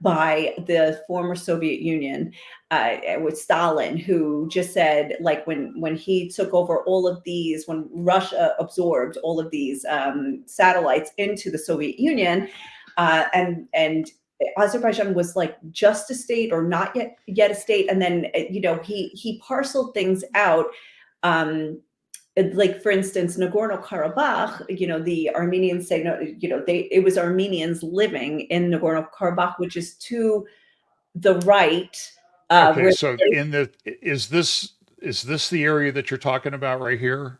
by, the former Soviet Union, with Stalin, who just said, like, when he took over all of these, when Russia absorbed all of these satellites into the Soviet Union, and Azerbaijan was like just a state or not yet a state, and then he parceled things out. Like, for instance, Nagorno-Karabakh, the Armenians say no, it was Armenians living in Nagorno-Karabakh, which is to the right, Okay. where So is this the area that you're talking about right here?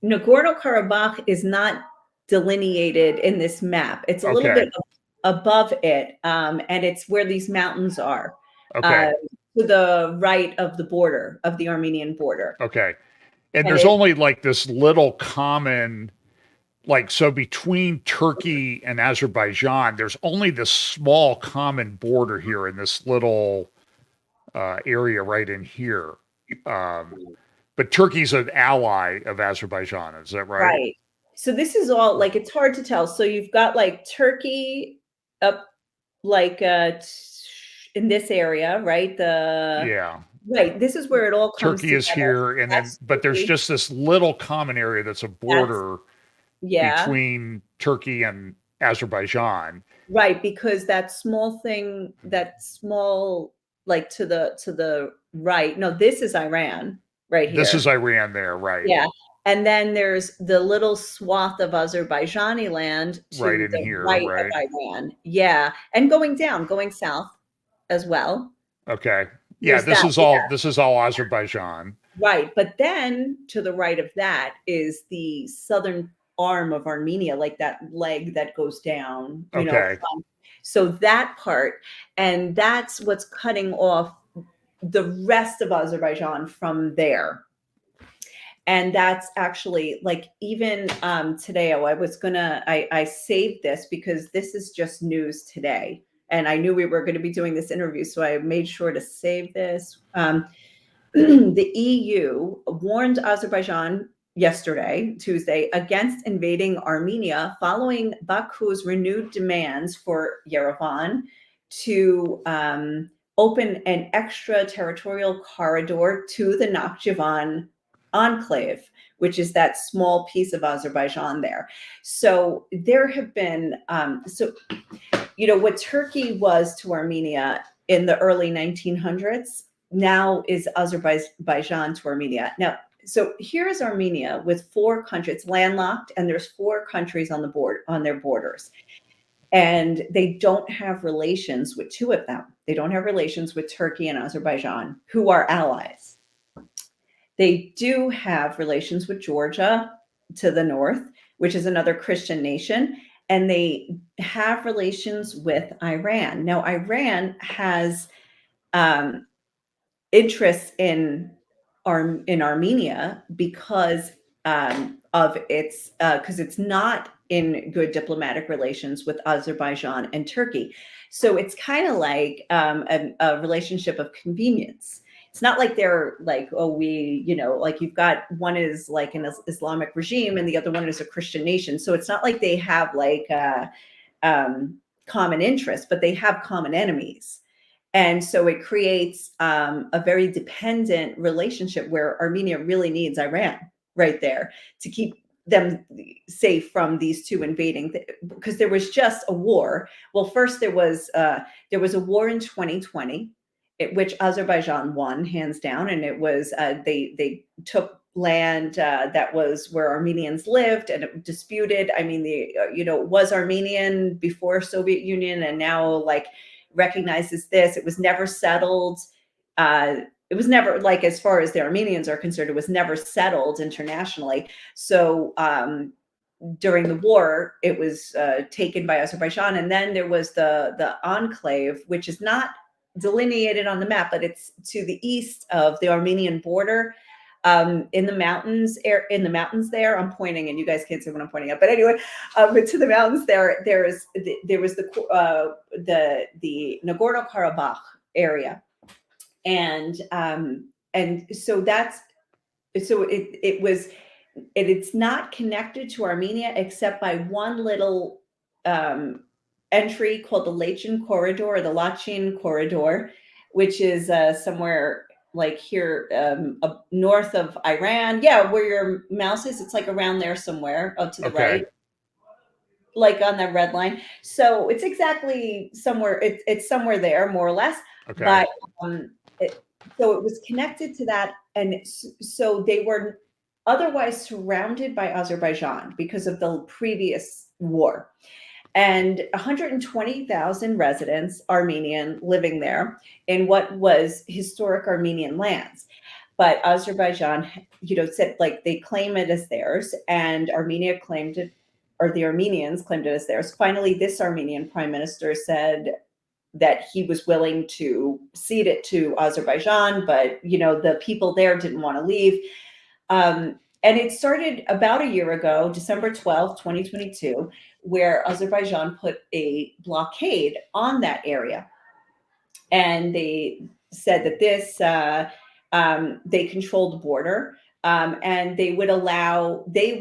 Nagorno-Karabakh is not delineated in this map. It's a little Okay. bit above it, and it's where these mountains are, uh, Okay. to the right of the border of the Armenian border, Okay. And and there's it only like this little common, like, so between Turkey and Azerbaijan, there's only this small common border here in this little area right in here. Um, but Turkey's an ally of Azerbaijan. Is that right? right. So this is all like, it's hard to tell. So you've got like Turkey up, like in this area, right? Yeah. Right. This is where it all comes Turkey is together. here, and then That's but there's Turkey. just this little common area that's a That's border Yeah. between Turkey and Azerbaijan. Right, because that small thing, that small, like to the right. No, this is Iran right This is here. Iran there, right? Yeah. And then there's the little swath of Azerbaijani land Right to in the here, right of right? Iran. Yeah. And going down, going south as well. Okay. Yeah, There's that. this is all Azerbaijan. Right. But then to the right of that is the southern arm of Armenia, like that leg that goes down, Okay. so that part, and that's what's cutting off the rest of Azerbaijan from there. And that's actually like even today, I saved this because this is just news today. And I knew we were going to be doing this interview, so I made sure to save this. The EU warned Azerbaijan yesterday, Tuesday, against invading Armenia following Baku's renewed demands for Yerevan to open an extraterritorial corridor to the Nakhchivan enclave, which is that small piece of Azerbaijan there. So there have been, what Turkey was to Armenia in the early 1900s now is Azerbaijan to Armenia. Now, so here is Armenia with 4 countries. It's landlocked, and there's 4 countries on the board on their borders, and they don't have relations with 2 of them. They don't have relations with Turkey and Azerbaijan, who are allies. They do have relations with Georgia to the north, which is another Christian nation, and they have relations with Iran. Now, Iran has interests in Armenia because of its because it's not in good diplomatic relations with Azerbaijan and Turkey. So it's kind of like a relationship of convenience. It's not like they're like, oh, like you've got one is like an Islamic regime and the other one is a Christian nation. So it's not like they have like common interests, but they have common enemies. And so it creates a very dependent relationship where Armenia really needs Iran right there to keep them safe from these 2 invading, because there was just a war. Well, first there was a war in 2020, which Azerbaijan won hands down, and it was they took land that was where Armenians lived, and it disputed. I mean, it was Armenian before Soviet Union, and now like recognizes this. It was never settled. It was never, like, as far as the Armenians are concerned, it was never settled internationally. So during the war, it was taken by Azerbaijan, and then there was the enclave, which is not delineated on the map, but it's to the east of the Armenian border. In the mountains there, I'm pointing, and you guys can't see what I'm pointing at, but anyway, but to the mountains there was the Nagorno-Karabakh area, and so it's not connected to Armenia except by one little entry called the Lachin Corridor, or the Lachin Corridor, which is somewhere like here north of Iran. Yeah, where your mouse is, it's like around there somewhere, to the Okay. right, like on that red line. So it's exactly somewhere, it's somewhere there, more or less. Okay. But so it was connected to that, and so they were otherwise surrounded by Azerbaijan because of the previous war. And 120,000 residents, Armenian, living there in what was historic Armenian lands. But Azerbaijan, said like they claim it as theirs, and Armenia claimed it, or the Armenians claimed it as theirs. Finally, this Armenian prime minister said that he was willing to cede it to Azerbaijan, but the people there didn't want to leave. And it started about a year ago, December 12th, 2022, where Azerbaijan put a blockade on that area. And they said that they controlled the border, and they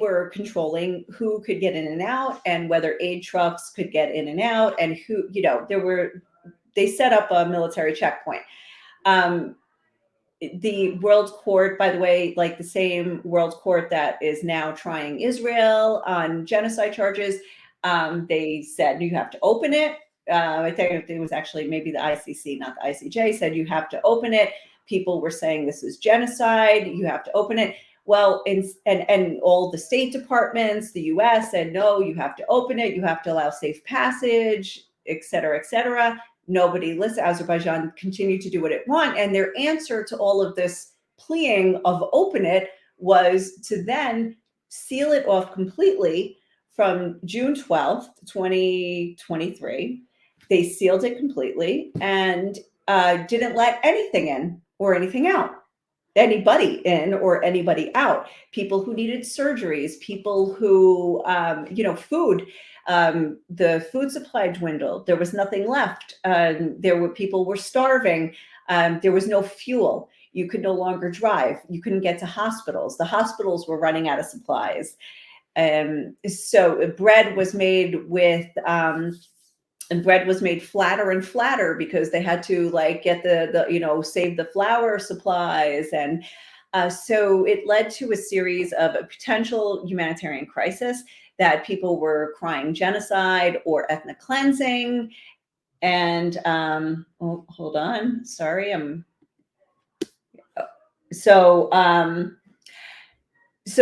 were controlling who could get in and out, and whether aid trucks could get in and out, and who, they set up a military checkpoint. The World Court, by the way, like the same World Court that is now trying Israel on genocide charges, they said you have to open it. I think it was actually maybe the ICC, not the ICJ, said you have to open it. People were saying this is genocide. You have to open it. Well, and all the State departments, the U.S. said no, you have to open it. You have to allow safe passage, et cetera, et cetera. Nobody listened. Azerbaijan continued to do what it want, and their answer to all of this pleading of open it was to then seal it off completely from June 12th, 2023. They sealed it completely and didn't let anything in or anything out, anybody in or anybody out. People who needed surgeries, people who, food. The food supply dwindled. There was nothing left. People were starving. There was no fuel. You could no longer drive. You couldn't get to hospitals. The hospitals were running out of supplies. So bread was made flatter and flatter because they had to get save the flour supplies. And so it led to a series of a potential humanitarian crisis that people were crying genocide or ethnic cleansing. And hold on, sorry, so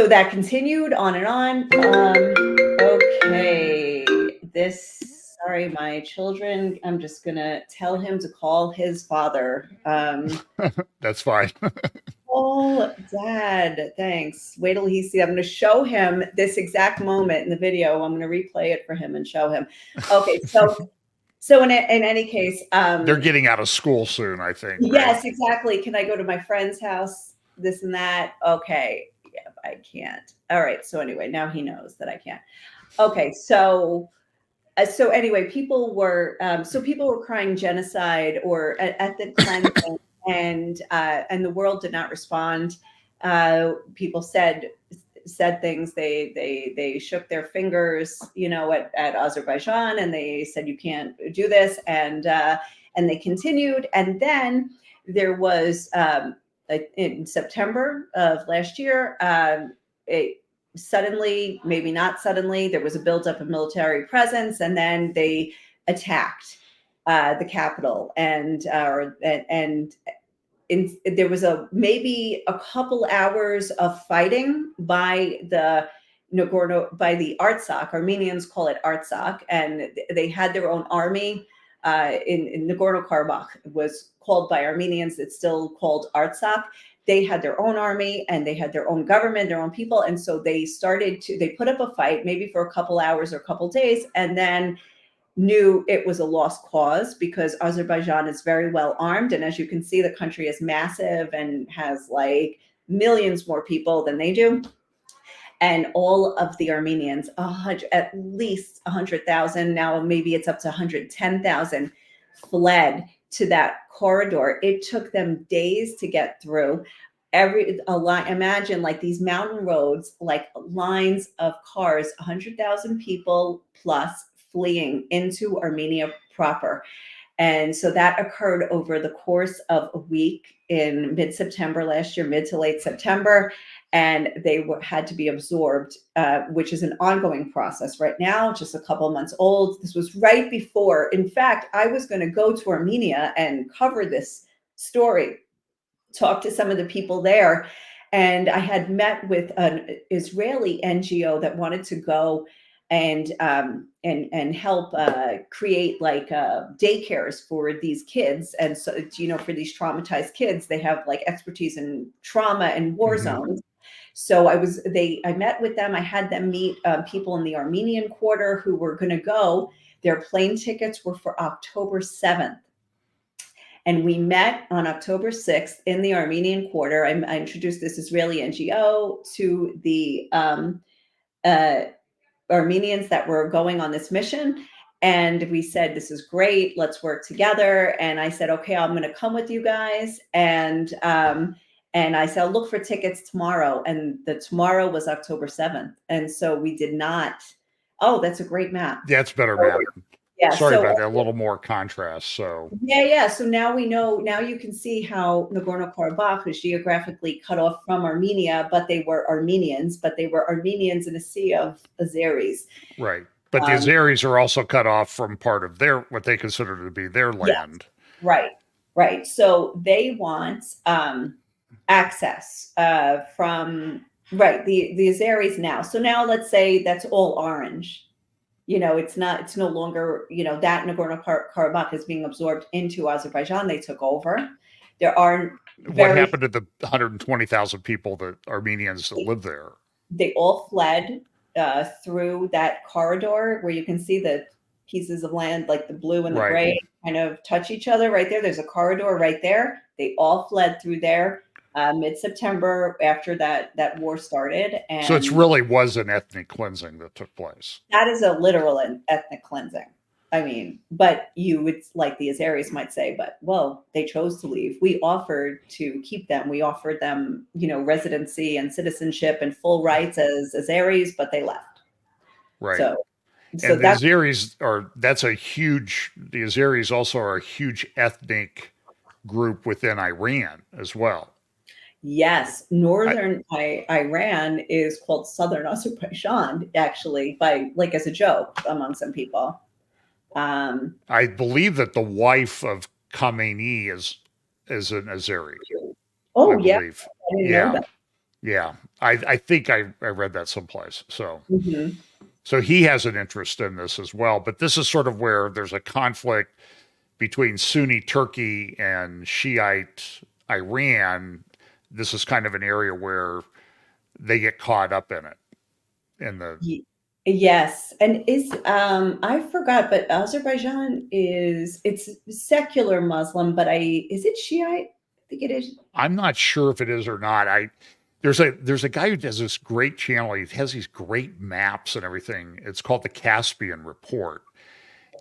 that continued on and on. Okay, sorry, my children, I'm just gonna tell him to call his father. That's fine. Oh, Dad, thanks. Wait till he sees. I'm going to show him this exact moment in the video. I'm going to replay it for him and show him. Okay, so in any case, they're getting out of school soon, I think. Yes, right? exactly. Can I go to my friend's house? This and that. Okay, yeah, I can't. All right. So anyway, now he knows that I can't. Okay, so anyway, people were crying genocide or ethnic cleansing. And the world did not respond. People said things. They shook their fingers, at Azerbaijan, and they said you can't do this, and they continued. And then there was in September of last year, suddenly, maybe not suddenly, there was a buildup of military presence, and then they attacked the capital, and there was maybe a couple hours of fighting by the Artsakh. Armenians call it Artsakh, and they had their own army. In Nagorno-Karabakh, it was called by Armenians. It's still called Artsakh. They had their own army and they had their own government, their own people, and so they put up a fight, maybe for a couple hours or a couple days, and then knew it was a lost cause because Azerbaijan is very well armed. And as you can see, the country is massive and has millions more people than they do. And all of the Armenians, at least 100,000, now maybe it's up to 110,000, fled to that corridor. It took them days to get through. Imagine these mountain roads, lines of cars, 100,000 people plus fleeing into Armenia proper. And so that occurred over the course of a week in mid-September last year, mid to late September, and they had to be absorbed, which is an ongoing process right now, just a couple of months old. This was right before, in fact, I was going to go to Armenia and cover this story, talk to some of the people there. And I had met with an Israeli NGO that wanted to go and help create daycares for these kids. And so, for these traumatized kids, they have expertise in trauma and war zones. So I met with them. I had them meet people in the Armenian Quarter who were going to go. Their plane tickets were for October 7th. And we met on October 6th in the Armenian Quarter. I introduced this Israeli NGO to the Armenians that were going on this mission. And we said, this is great, let's work together. And I said, okay, I'm going to come with you guys. And I said, I'll look for tickets tomorrow. And the tomorrow was October 7th. And so we did not. Oh, that's a great map. Yeah, it's better map. Yeah, Sorry about that. A little more contrast. So yeah. So now we know. Now you can see how Nagorno-Karabakh is geographically cut off from Armenia, but they were Armenians. But they were Armenians in a sea of Azeris. Right, but the Azeris are also cut off from part of what they consider to be their land. Yes. Right. So they want access from the Azeris now. So now let's say that's all orange. It's no longer, that Nagorno-Karabakh is being absorbed into Azerbaijan. They took over. There are What very, happened to the 120,000 people, that Armenians that live there? they all fled through that corridor where you can see the pieces of land, like the blue and the Right. gray, kind of touch each other right there. There's a corridor right there. They all fled through there mid-September after that war started, So it and really was an ethnic cleansing that took place. that is a literal and ethnic cleansing. I mean, but you would, like the Azeris might say, but well, they chose to leave. We offered to keep them. We offered them, residency and citizenship and full rights as Azeris, but they left. Right. So, so And the that Azeris the Azeris also are a huge ethnic group within Iran as well. yes, I, northern Iran is called Southern Azerbaijan, actually, by like as a joke among some people. Um, I believe that the wife of Khamenei is an Azeri, I oh yeah, believe. I didn't know Yeah. that. Yeah. I think I read that someplace. Hmm. So he has an interest in this as well. But this is sort of where there's a conflict between Sunni Turkey and Shiite Iran. This is kind of an area where they get caught up in it. In the Yes, and is I forgot, but Azerbaijan it's secular Muslim, but is it Shiite? I think it is. I'm not sure if it is or not. There's a guy who does this great channel. He has these great maps and everything. It's called the Caspian Report,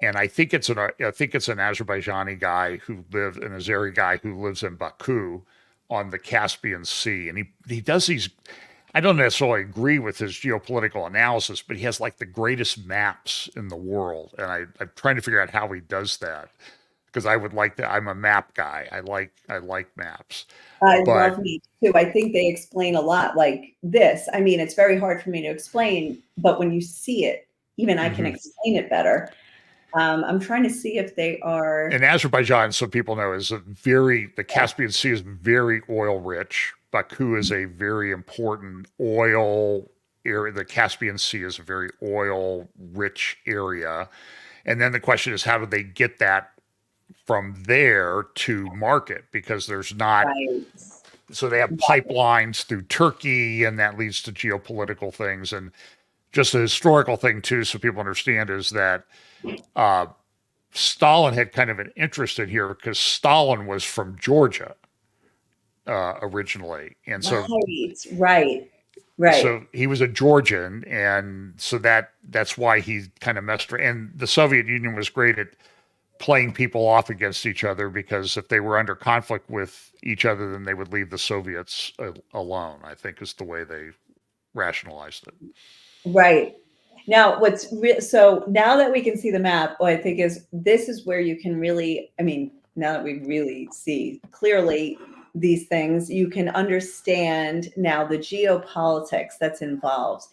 and I think it's an Azerbaijani guy an Azeri guy who lives in Baku on the Caspian Sea, and he does these. I don't necessarily agree with his geopolitical analysis, but he has like the greatest maps in the world, and I'm trying to figure out how he does that because I would like that. I'm a map guy. I like maps, I but love me too. I think they explain a lot like this. I mean, it's very hard for me to explain, but when you see it, even I can mhm. explain it better. I'm trying to see if they are. And Azerbaijan, so people know, the Caspian Sea is very oil rich. Baku is a very important oil area. The Caspian Sea is a very oil rich area. And then the question is, how do they get that from there to market? Because there's not, Right. so they have pipelines through Turkey, and that leads to geopolitical things. And just a historical thing, too, so people understand, is that uh, Stalin had kind of an interest in here because Stalin was from Georgia originally, and Right. so he was a Georgian, and so that's why he kind of messed around. And the Soviet Union was great at playing people off against each other because if they were under conflict with each other, then they would leave the Soviets alone. I think is the way they rationalized it. Right. Now, so now that we can see the map, what I think is this is where you can really, I mean, now that we really see clearly these things, you can understand now the geopolitics that's involved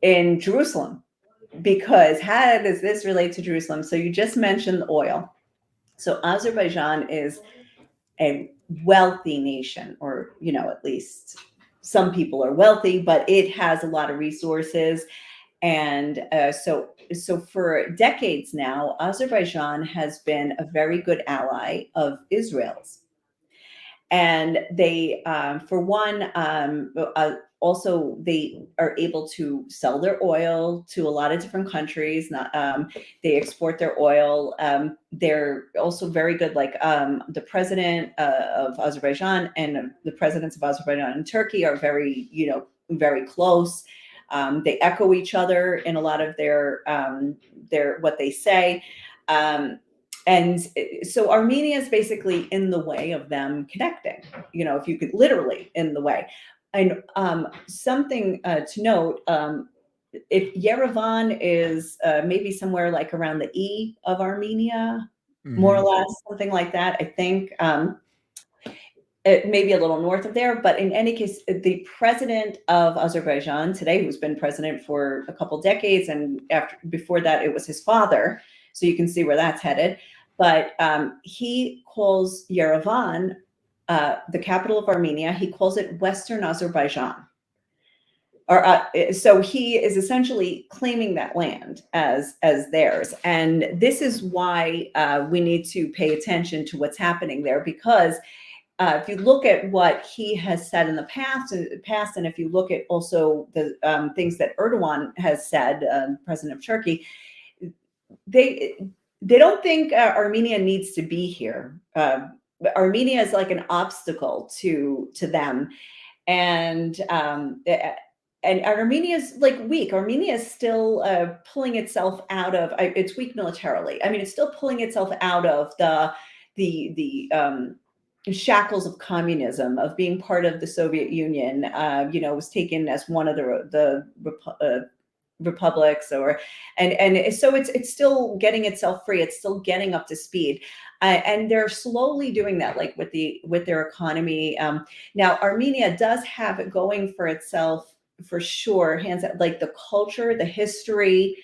in Jerusalem. Because how does this relate to Jerusalem? So you just mentioned oil. So Azerbaijan is a wealthy nation, or, at least some people are wealthy, but it has a lot of resources. And so for decades now, Azerbaijan has been a very good ally of Israel's. And they, for one, also they are able to sell their oil to a lot of different countries. Not, they export their oil. They're also very good. Like the president of Azerbaijan and the presidents of Azerbaijan and Turkey are very, very close. They echo each other in a lot of their what they say. And so Armenia is basically in the way of them connecting, if you could literally in the way. And something to note, if Yerevan is maybe somewhere like around the E of Armenia, more or Mm-hmm. less, something like that, I think. It may be a little north of there, but in any case, the president of Azerbaijan today, who's been president for a couple decades, and before that, it was his father. So you can see where that's headed. But he calls Yerevan, the capital of Armenia, he calls it Western Azerbaijan. So he is essentially claiming that land as theirs, and this is why we need to pay attention to what's happening there, because if you look at what he has said in the past, and if you look at also the things that Erdogan has said, President of Turkey, they they don't think Armenia needs to be here. Armenia is like an obstacle to them, and Armenia is like weak. Armenia is still pulling itself out of. It's weak militarily. I mean, it's still pulling itself out of the shackles of communism, of being part of the Soviet Union. Was taken as one of the republics, and so it's still getting itself free. It's still getting up to speed, and they're slowly doing that, like with their economy. Now, Armenia does have it going for itself for sure, hands out, like the culture, the history,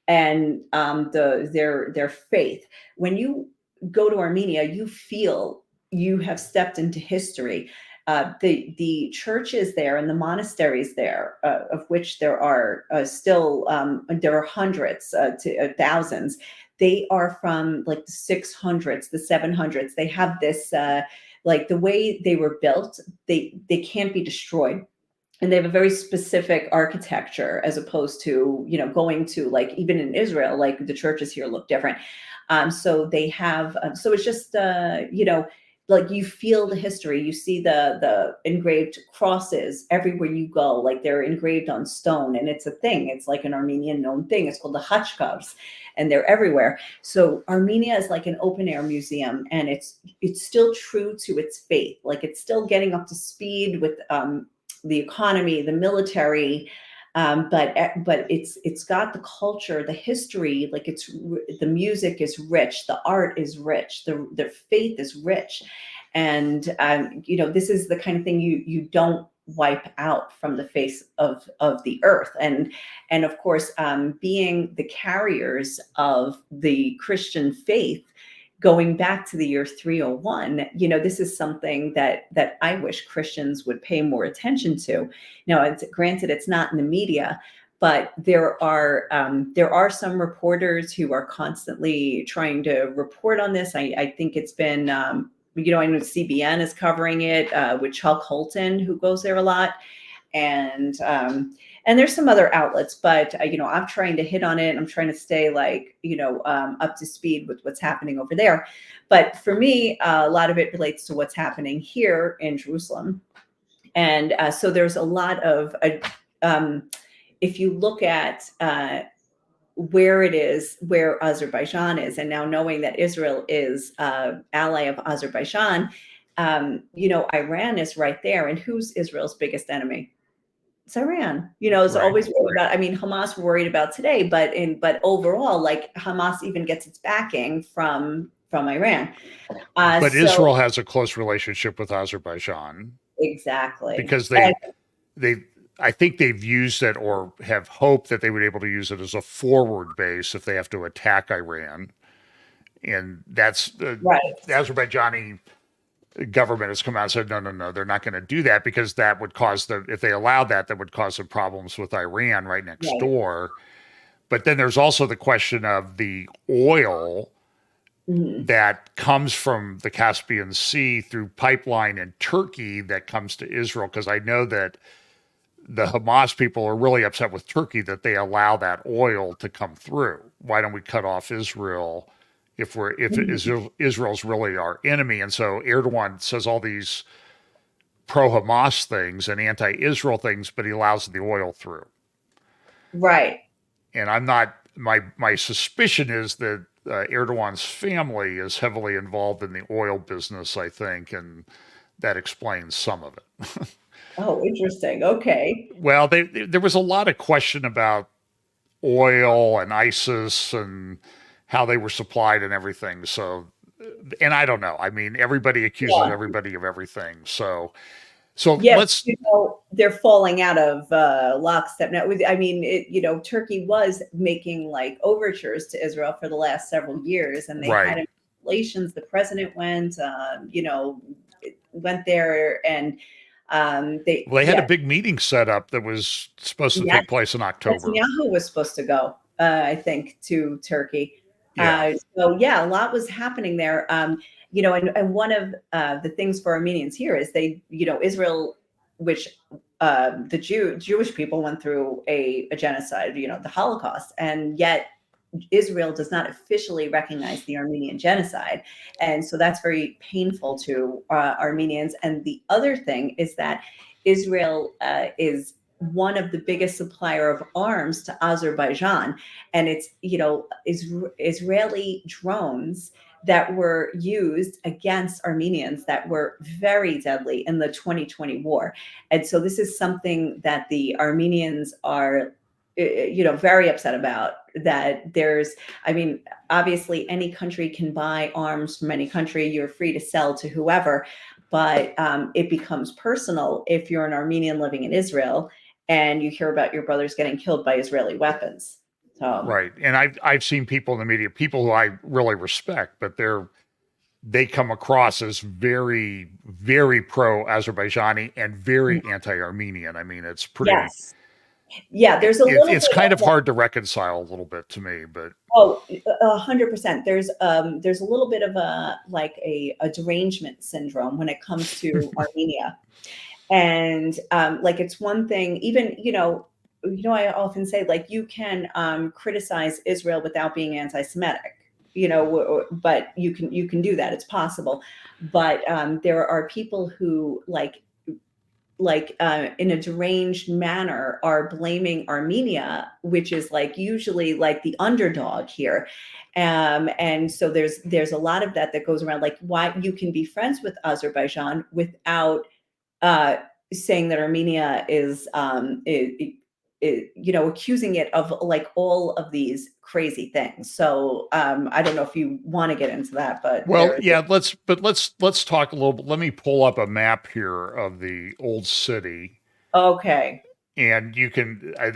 and their faith. When you go to Armenia, you feel you have stepped into history. The churches there and the monasteries there, of which there are still there are hundreds to thousands. They are from like the 600s, the 700s. They have this like the way they were built. They can't be destroyed. And they have a very specific architecture, as opposed to going to, like, even in Israel, like the churches here look different. So they have so it's just like you feel the history. You see the engraved crosses everywhere you go, like they're engraved on stone, and it's a thing. It's like an Armenian known thing. It's called the Hachkavs, and they're everywhere. So Armenia is like an open air museum, and it's still true to its faith. Like, it's still getting up to speed with the economy, the military, but it's got the culture, the history. Like, the music is rich, the art is rich, their faith is rich, and this is the kind of thing you don't wipe out from the face of the earth. And of course, being the carriers of the Christian faith, going back to the year 301, this is something that I wish Christians would pay more attention to. Now, granted, it's not in the media, but there are some reporters who are constantly trying to report on this. I think it's been, I know CBN is covering it with Chuck Holton, who goes there a lot. And there's some other outlets, but I'm trying to hit on it. I'm trying to stay up to speed with what's happening over there. But for me, a lot of it relates to what's happening here in Jerusalem. And so there's a lot of if you look at where Azerbaijan is, and now knowing that Israel is ally of Azerbaijan, Iran is right there. And who's Israel's biggest enemy? It's Iran. It's Right. always worried about. I mean, Hamas we're worried about today, but overall, like, Hamas even gets its backing from Iran. But So Israel has a close relationship with Azerbaijan exactly. because they I think they've used it, or have hoped that they would be able to use it as a forward base if they have to attack Iran. And that's Right. the Azerbaijani government has come out and said, no, they're not going to do that, because that would cause if they allowed that would cause some problems with Iran right next Right. door. But then there's also the question of the oil Mhm. that comes from the Caspian Sea through pipeline in Turkey that comes to Israel. Because I know that the Hamas people are really upset with Turkey that they allow that oil to come through. Why don't we cut off Israel if Mhm. Israel's really our enemy? And so Erdogan says all these pro-Hamas things and anti-Israel things, but he allows the oil through. Right. And I'm not. My suspicion is that Erdogan's family is heavily involved in the oil business, I think, and that explains some of it. Oh, interesting. Okay. Well, there was a lot of question about oil and ISIS and how they were supplied and everything. So, and I don't know. I mean, everybody accuses Yeah. everybody of everything. So Yes, let's they're falling out of lockstep now. I mean, Turkey was making like overtures to Israel for the last several years, and they right. had relations. The president went there, and Well, they had a big meeting set up that was supposed to yes, take place in October. Netanyahu was supposed to go, I think, to Turkey. Yeah. So yeah, a lot was happening there. and one of the things for Armenians here is Israel, which the Jewish people went through a genocide, the Holocaust, and yet Israel does not officially recognize the Armenian genocide. And so that's very painful to Armenians. And the other thing is that Israel is one of the biggest supplier of arms to Azerbaijan. And it's, Israeli drones that were used against Armenians that were very deadly in the 2020 war. And so this is something that the Armenians are very upset about, that obviously any country can buy arms from any country. You're free to sell to whoever, but it becomes personal if you're an Armenian living in Israel and you hear about your brothers getting killed by Israeli weapons. Right. And I've seen people in the media, people who I really respect, but they come across as very, very pro-Azerbaijani and very anti-Armenian. I mean, it's pretty. Yes. Yeah, there's a little. It's kind of hard to reconcile a little bit to me, but 100%. There's a little bit of a derangement syndrome when it comes to Armenia, and it's one thing. Even I often say, you can criticize Israel without being anti-Semitic. But you can do that. It's possible, but there are people who in a deranged manner are blaming Armenia, which is usually the underdog here. And so there's a lot of that goes around, why you can be friends with Azerbaijan without saying that Armenia is accusing it of all of these crazy things. So I don't know if you want to get into that, but let's talk a little bit. Let me pull up a map here of the old city. Okay. And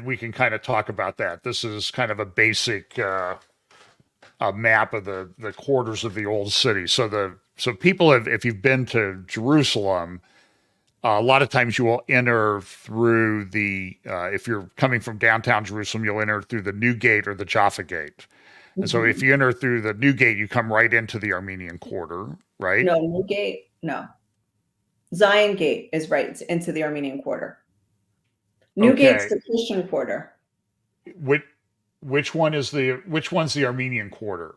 we can kind of talk about that. This is kind of a basic a map of the quarters of the old city. So people if you've been to Jerusalem, a lot of times you will enter through if you're coming from downtown Jerusalem, you'll enter through the New Gate or the Jaffa Gate. Mm-hmm. And so if you enter through the New Gate, you come right into the Armenian Quarter, right? No, New Gate, no. Zion Gate is right into the Armenian Quarter. New Gate's the Christian Quarter. Which one's the Armenian Quarter?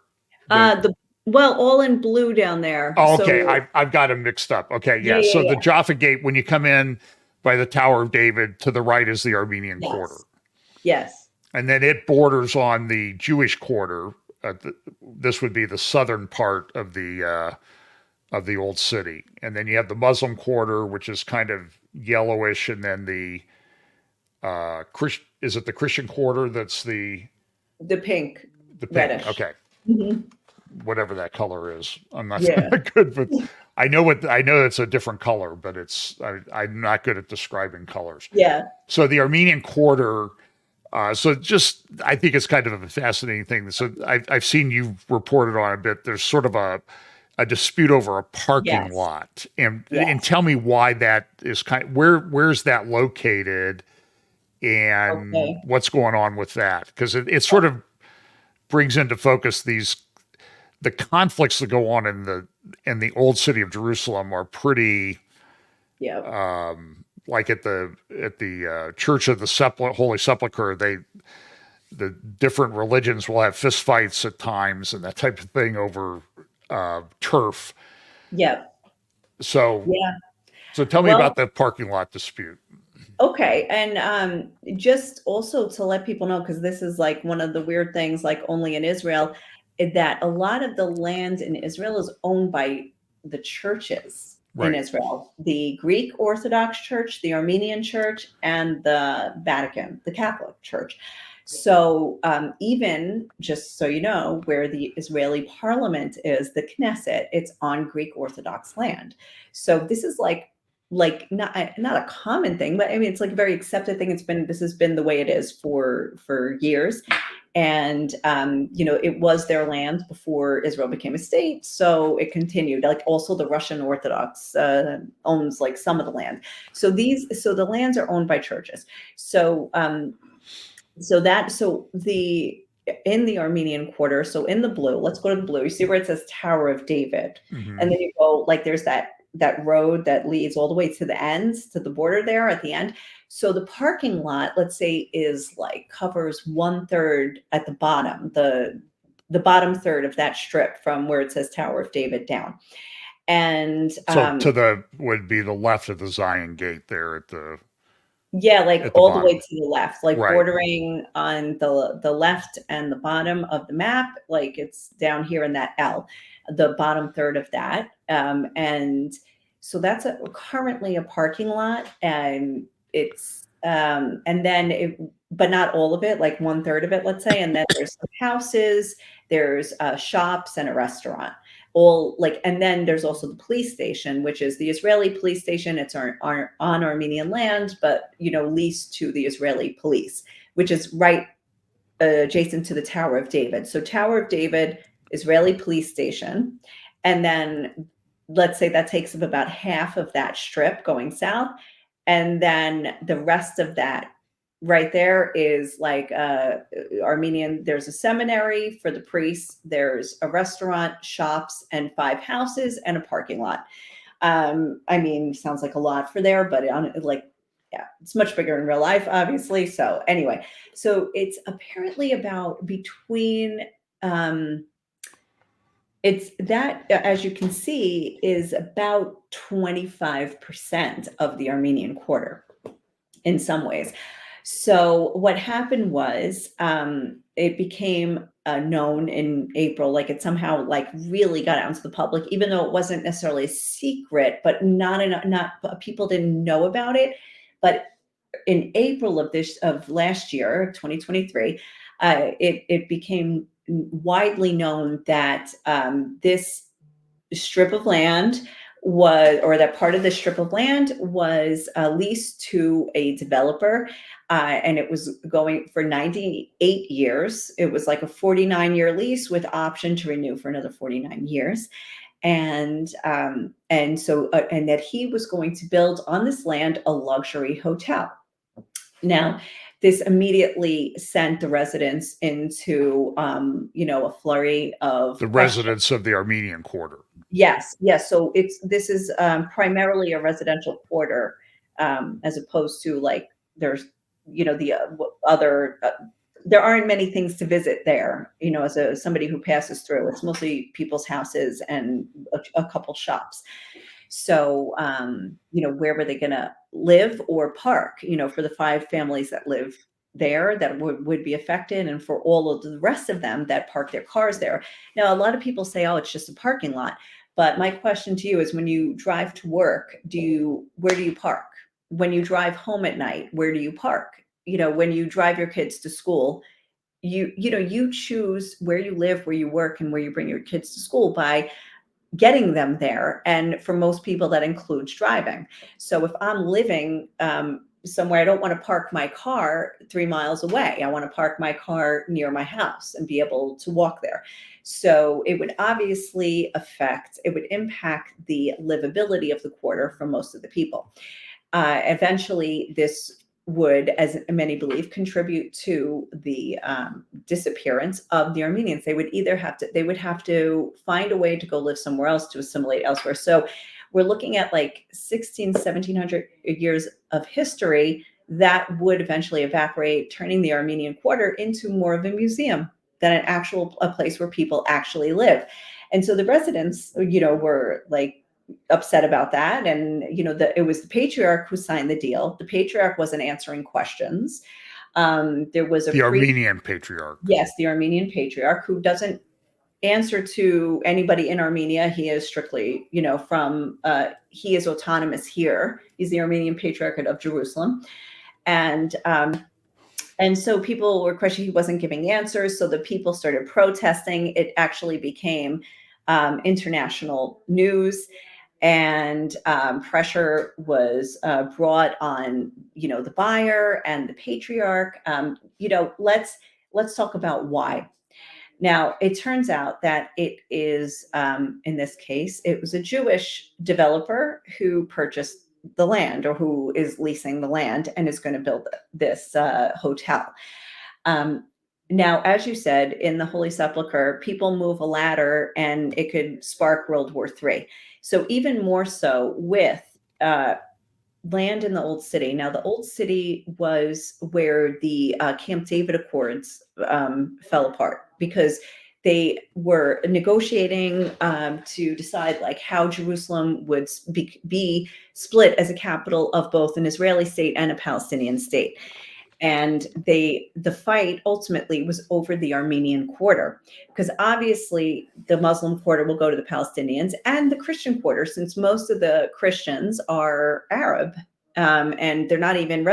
All in blue down there. Oh, okay. So, I've got them mixed up. Okay, yeah. So the Jaffa Gate, when you come in by the Tower of David, to the right is the Armenian Quarter. Yes. And then it borders on the Jewish Quarter. This would be the southern part of the old city. And then you have the Muslim Quarter, which is kind of yellowish, and then the is it the Christian Quarter that's the pink? The pink. Reddish. Okay. Mm-hmm. Whatever that color is, I'm not good, but I know it's a different color, but I'm not good at describing colors. Yeah. So the Armenian Quarter. I think it's kind of a fascinating thing. So I've seen you reported on a bit. There's sort of a dispute over a parking lot, and tell me why that is. Where's that located, and what's going on with that? Because it sort of brings into focus the conflicts that go on in the old city of Jerusalem are pretty, like at the Church of the Holy Sepulchre, the different religions will have fistfights at times and that type of thing over turf. Yeah. So tell me about the parking lot dispute. Okay. And just also to let people know, because this is one of the weird things, only in Israel, that a lot of the land in Israel is owned by the churches in Israel, the Greek Orthodox Church, the Armenian Church, and the Vatican, the Catholic Church. So even, just so you know, where the Israeli parliament is, the Knesset, it's on Greek Orthodox land. So this is not a common thing, but I mean, it's a very accepted thing. This has been the way it is for years. And, it was their land before Israel became a state. So it continued. Also the Russian Orthodox owns some of the land. So the lands are owned by churches. So the in the Armenian Quarter. So in the blue, let's go to the blue. You see where it says Tower of David, Hmm. and then you go like there's that road that leads all the way to the ends, to the border there at the end. So the parking lot, let's say, is like covers 1/3 at the bottom, the bottom third of that strip from where it says Tower of David down. And So to the would be the left of the Zion Gate there yeah, like at the all the way bottom. to the left, like Right. bordering on the left and the bottom of the map, like it's down here in that L, the bottom third of that. And so that's currently a parking lot, and it's and then it, but not all of it, like 1/3 of it, let's say, and then there's some houses, there's shops and a restaurant all like, and then there's also the police station, which is the Israeli police station. It's on Armenian land, but leased to the Israeli police, which is right adjacent to the Tower of David. So Tower of David, Israeli police station, and then let's say that takes up about half of that strip going south, and then the rest of that right there is like Armenian. There's a seminary for the priests, there's a restaurant, shops, and 5 houses and a parking lot. I mean, sounds like a lot for there, but like, yeah, it's much bigger in real life, obviously. So anyway, so it's apparently about between it's that, as you can see, is about 25% of the Armenian Quarter in some ways. So what happened was it became known in April, like it somehow like really got out into the public, even though it wasn't necessarily a secret, but not people didn't know about it. But in April of last year, 2023, it became widely known that this strip of land was, or that part of the strip of land was leased to a developer, and it was going for 98 years. It was like a 49-year lease with option to renew for another 49 years. And that he was going to build on this land a luxury hotel. Now, this immediately sent the residents into, a flurry of The questions. residents of the Armenian Quarter. Yes, yes. So this is primarily a residential quarter, as opposed to like there's, the other. There aren't many things to visit there. As somebody who passes through, it's mostly people's houses and a couple shops. So, where were they going to live or park? For the 5 families that live there that would be affected, and for all of the rest of them that park their cars there. Now, a lot of people say, "Oh, it's just a parking lot." But my question to you is, when you drive to work, where do you park? When you drive home at night, where do you park? When you drive your kids to school, you choose where you live, where you work, and where you bring your kids to school by getting them there. And for most people, that includes driving. So if I'm living somewhere, I don't want to park my car 3 miles away. I want to park my car near my house and be able to walk there. So it would obviously it would impact the livability of the quarter for most of the people. Eventually, this would, as many believe, contribute to the disappearance of the Armenians. They would have to find a way to go live somewhere else, to assimilate elsewhere. So we're looking at like 1700 years of history that would eventually evaporate, turning the Armenian Quarter into more of a museum than a place where people actually live. And so the residents, were like upset about that. And it was the patriarch who signed the deal. The patriarch wasn't answering questions. There was a The priest. Armenian Patriarch. Yes, the Armenian patriarch, who doesn't answer to anybody in Armenia. He is strictly, he is autonomous here. He's the Armenian Patriarchate of Jerusalem. And so people were questioning, he wasn't giving answers. So the people started protesting. It actually became international news, and pressure was brought on, the buyer and the patriarch. Let's talk about why. Now, it turns out that it is, in this case, it was a Jewish developer who purchased the land, or who is leasing the land and is going to build this hotel. Um, Now, as you said, in the Holy Sepulchre, people move a ladder and it could spark World War III. So even more so with land in the Old City. Now, the Old City was where the Camp David Accords fell apart because they were negotiating to decide like how Jerusalem would be split as a capital of both an Israeli state and a Palestinian state. And the fight ultimately was over the Armenian Quarter, because obviously the Muslim quarter will go to the Palestinians and the Christian quarter, since most of the Christians are Arab, and they're not even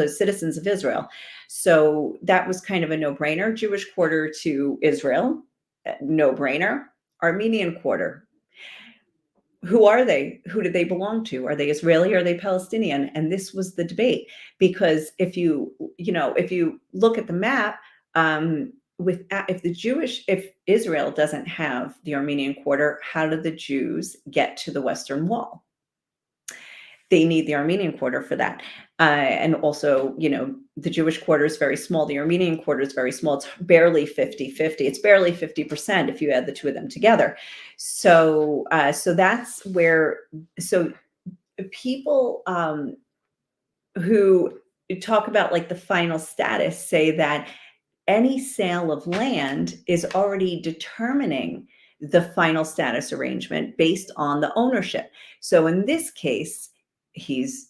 citizens of Israel. So that was kind of a no-brainer. Jewish quarter to Israel, no-brainer. Armenian quarter, who are they? Who do they belong to? Are they Israeli or are they Palestinian? And this was the debate, because if you look at the map, if Israel doesn't have the Armenian Quarter, how do the Jews get to the Western Wall? They need the Armenian Quarter for that. And also, the Jewish quarter is very small. The Armenian quarter is very small. It's barely 50-50. It's barely 50% if you add the two of them together. So that's where, so people who talk about like the final status say that any sale of land is already determining the final status arrangement based on the ownership. So in this case, he's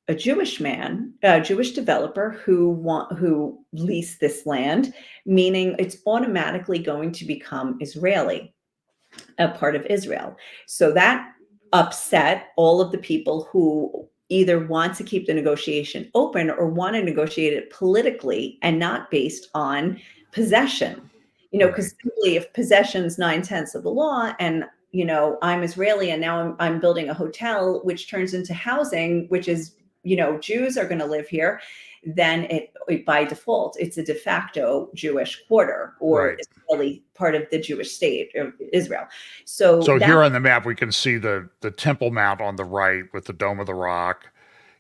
a Jewish man, a Jewish developer who leased this land, meaning it's automatically going to become Israeli, a part of Israel. So that upset all of the people who either want to keep the negotiation open or want to negotiate it politically and not based on possession. Because simply if possession's 9/10 of the law, and I'm Israeli and now I'm building a hotel which turns into housing, which is Jews are going to live here, then it by default it's a de facto Jewish quarter or Israeli part of the Jewish state of Israel. So here on the map we can see the Temple Mount on the right with the Dome of the Rock,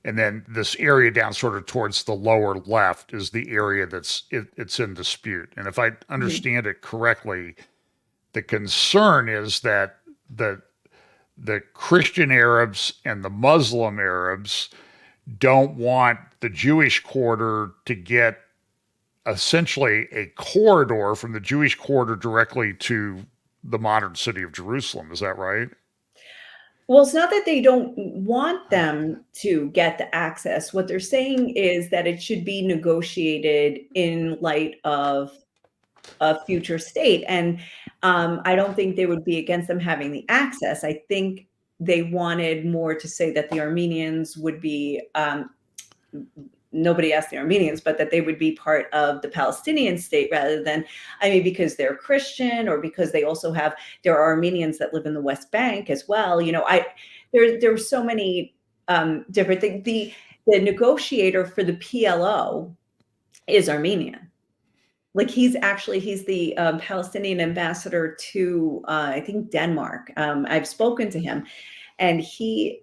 and then this area down sort of towards the lower left is the area it's in dispute. And if I understand it correctly, the concern is that the Christian Arabs and the Muslim Arabs don't want the Jewish quarter to get essentially a corridor from the Jewish quarter directly to the modern city of Jerusalem. Is that right? Well, it's not that they don't want them to get the access. What they're saying is that it should be negotiated in light of a future state. And I don't think they would be against them having the access. I think they wanted more to say that the Armenians would be, nobody asked the Armenians, but that they would be part of the Palestinian state rather than, because they're Christian or because there are Armenians that live in the West Bank as well. There are so many different things. The negotiator for the PLO is Armenian. Like he's the Palestinian ambassador to I think Denmark. I've spoken to him, and he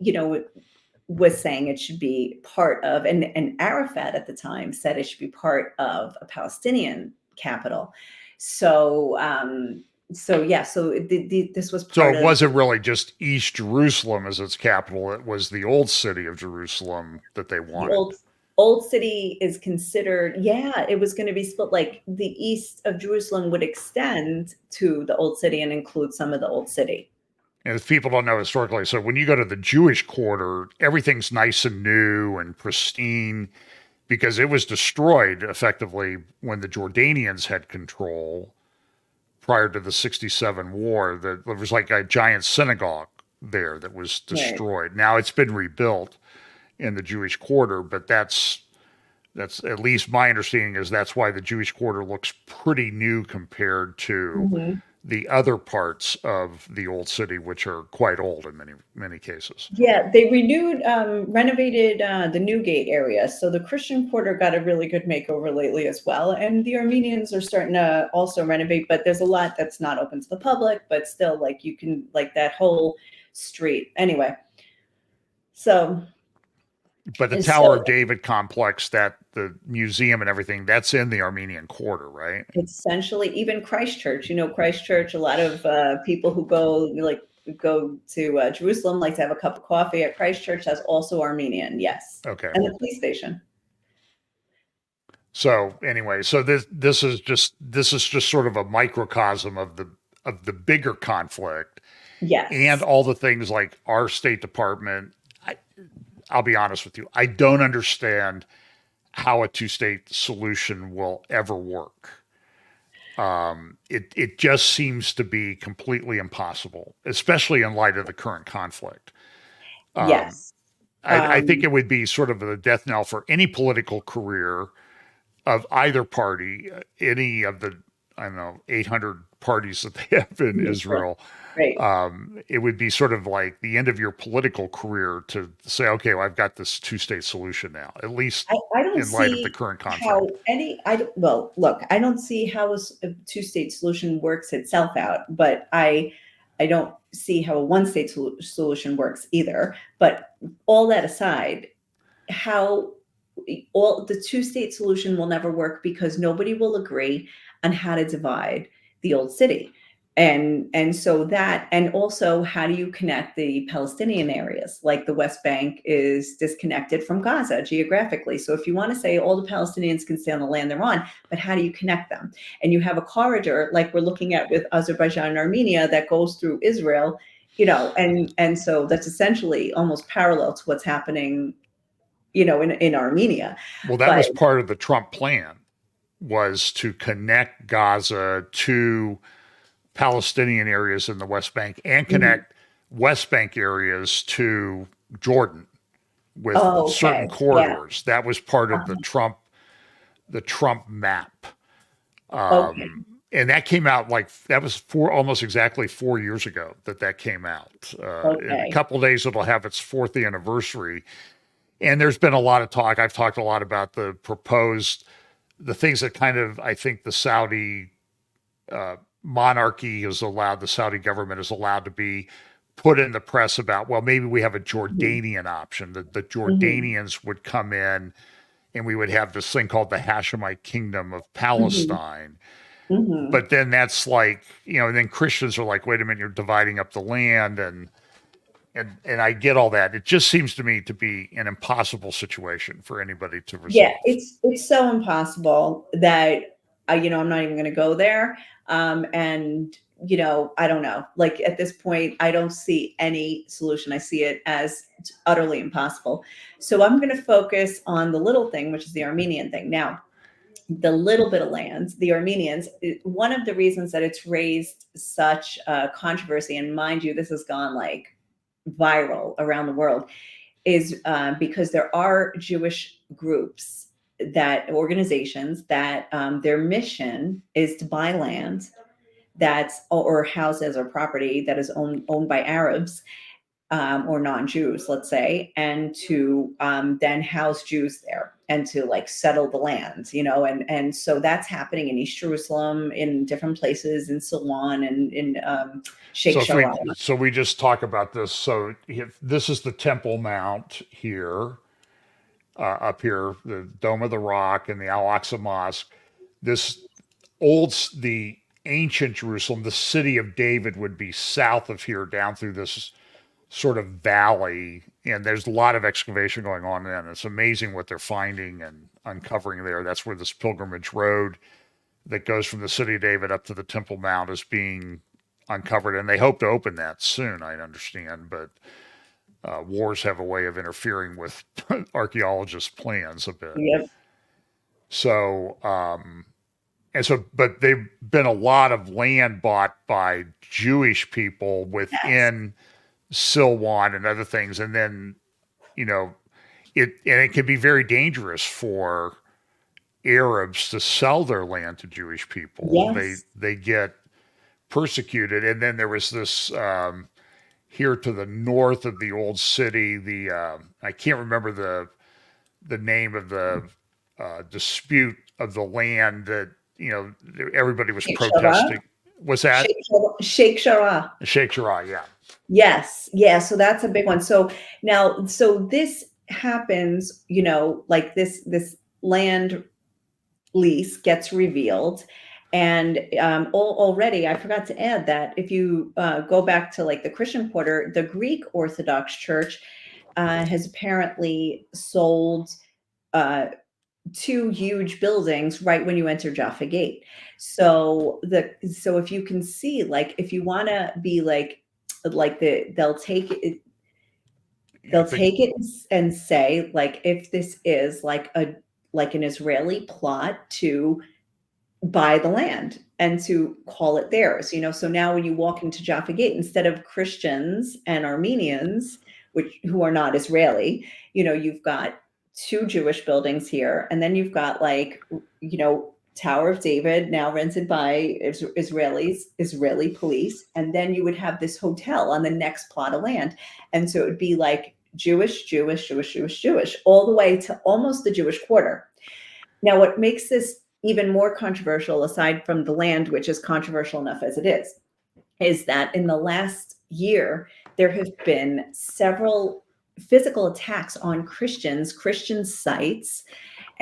was saying it should be part of, and Arafat at the time said it should be part of a Palestinian capital. So this was part so it wasn't really just East Jerusalem as its capital. It was the old city of Jerusalem that they wanted. Old city is considered, it was going to be split. Like the east of Jerusalem would extend to the old city and include some of the old city. And if people don't know historically, so when you go to the Jewish quarter, everything's nice and new and pristine because it was destroyed effectively when the Jordanians had control prior to the 67 war. There was like a giant synagogue there that was destroyed. Right. Now it's been rebuilt in the Jewish quarter, but that's at least my understanding is that's why the Jewish quarter looks pretty new compared to the other parts of the old city, which are quite old in many cases. Yeah, they renovated the Newgate area. So the Christian quarter got a really good makeover lately as well. And the Armenians are starting to also renovate, but there's a lot that's not open to the public, but still like you can, like that whole street. Anyway, so. But the And Tower of so David complex, that the museum and everything, that's in the Armenian Quarter, right? essentially, even Christchurch, Christchurch, a lot of people who go to Jerusalem like to have a cup of coffee at Christchurch. That's also Armenian, yes, Okay. and the police station. So anyway, so this is just sort of a microcosm of the bigger conflict and Yes, all the things like our State Department. I'll be honest with you, I don't understand how a two-state solution will ever work. It just seems to be completely impossible, especially in light of the current conflict. Um, yes, I think um, it would be sort of the death knell for any political career of either party, any of the, I don't know, 800 parties that they have in right, Israel. right. It would be sort of like the end of your political career to say, okay, well, I've got this two-state solution now, at least I don't in light of the see current conflict. how any I don't- well, look, I don't see how a two-state solution works itself out, but I don't see how a one-state solution works either. But all that aside, how all the two-state solution will never work because nobody will agree on how to divide the old city. And so that, and also how do you connect the Palestinian areas? Like the West Bank is disconnected from Gaza geographically. So if you want to say all the Palestinians can stay on the land they're on, but how do you connect them? And you have a corridor like we're looking at with Azerbaijan and Armenia that goes through Israel, and so that's essentially almost parallel to what's happening, in Armenia. Well, that But was part of the Trump plan, was to connect Gaza to Palestinian areas in the West Bank and mhm. connect West Bank areas to Jordan with Oh, certain okay. Yeah. corridors. That was part of Uh-huh. the Trump map. Okay. And that came out like that was almost exactly 4 years ago that came out. In a Okay. couple of days, it'll have its fourth anniversary. And there's been a lot of talk. I've talked a lot about the things that kind of, I think the Saudi monarchy is allowed, the Saudi government is allowed to be put in the press about, well, maybe we have a Mhm. Jordanian option, that the Mhm. Jordanians would come in and we would have this thing called the Hashemite Kingdom of Mhm. Palestine. Mhm. But then that's like, and then Christians are like, wait a minute, you're dividing up the land, and I get all that. It just seems to me to be an impossible situation for anybody to Yeah, resolve. it's so impossible that I'm not even going to go there. And I don't know. Like at this point, I don't see any solution. I see it as utterly impossible. So I'm going to focus on the little thing, which is the Armenian thing. Now, the little bit of land, the Armenians, one of the reasons that it's raised such controversy, and mind you, this has gone like viral around the world, is because there are Jewish groups, that organizations that their mission is to buy land that's or houses or property that is owned by Arabs, or non-Jews, let's say, and to then house Jews there and to like settle the land, and so that's happening in East Jerusalem, in different places, in Silwan, and in Sheikh So Jarrah. we just talk about this. So if this is the Temple Mount here, up here, the Dome of the Rock and the Al Aqsa Mosque. This the ancient Jerusalem, the city of David, would be south of here, down through this sort of valley, and there's a lot of excavation going on there. And it's amazing what they're finding and uncovering there. That's where this pilgrimage road that goes from the city of David up to the Temple Mount is being uncovered, and they hope to open that soon, I understand. But wars have a way of interfering with archaeologists' plans a bit. Yep. So, but they've been a lot of land bought by Jewish people Yes. within Silwan and other things, and then you know it can be very dangerous for Arabs to sell their land to Jewish people. Yes. They get persecuted, and then there was this here to the north of the old city. The I can't remember the name of the dispute of the land that everybody was Sheikh Jarrah. protesting. Was that Sheikh Jarrah. Sheikh Jarrah? Yeah. Yes. Yeah. So that's a big one. So now, so this happens, like this land lease gets revealed. And already, I forgot to add that if you go back to like the Christian Quarter, the Greek Orthodox Church has apparently sold uh, two huge buildings right when you enter Jaffa Gate. So if you can see, like, if you want to be like they'll take it, I they'll think take it and say, like, if this is like an Israeli plot to buy the land and to call it theirs. So now when you walk into Jaffa Gate, instead of Christians and Armenians, who are not Israeli, you've got two Jewish buildings here, and then you've got Tower of David, now rented by Israeli police, and then you would have this hotel on the next plot of land. And so it would be like Jewish, Jewish, Jewish, Jewish, Jewish, all the way to almost the Jewish quarter. Now, what makes this even more controversial, aside from the land, which is controversial enough as it is that in the last year, there have been several physical attacks on Christian sites,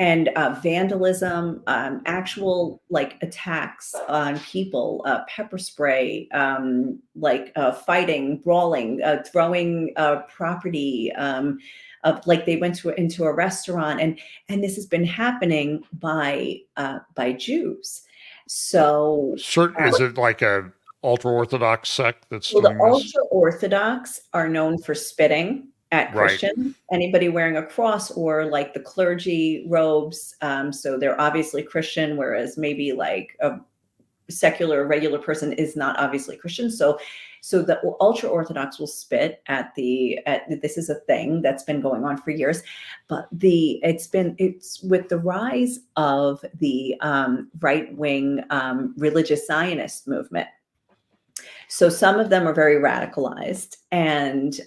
and vandalism, actual like attacks on people, pepper spray, fighting, brawling, throwing property. Like they went into a restaurant, and this has been happening by Jews. So certain is it like a ultra orthodox sect that's well, the doing this? ultra Orthodox are known for spitting at Right. Christians. Anybody wearing a cross, or like the clergy robes. So they're obviously Christian, whereas maybe like a secular, regular person is not obviously Christian. So the ultra Orthodox will spit at this is a thing that's been going on for years, but it's with the rise of the right wing religious Zionist movement. So some of them are very radicalized, and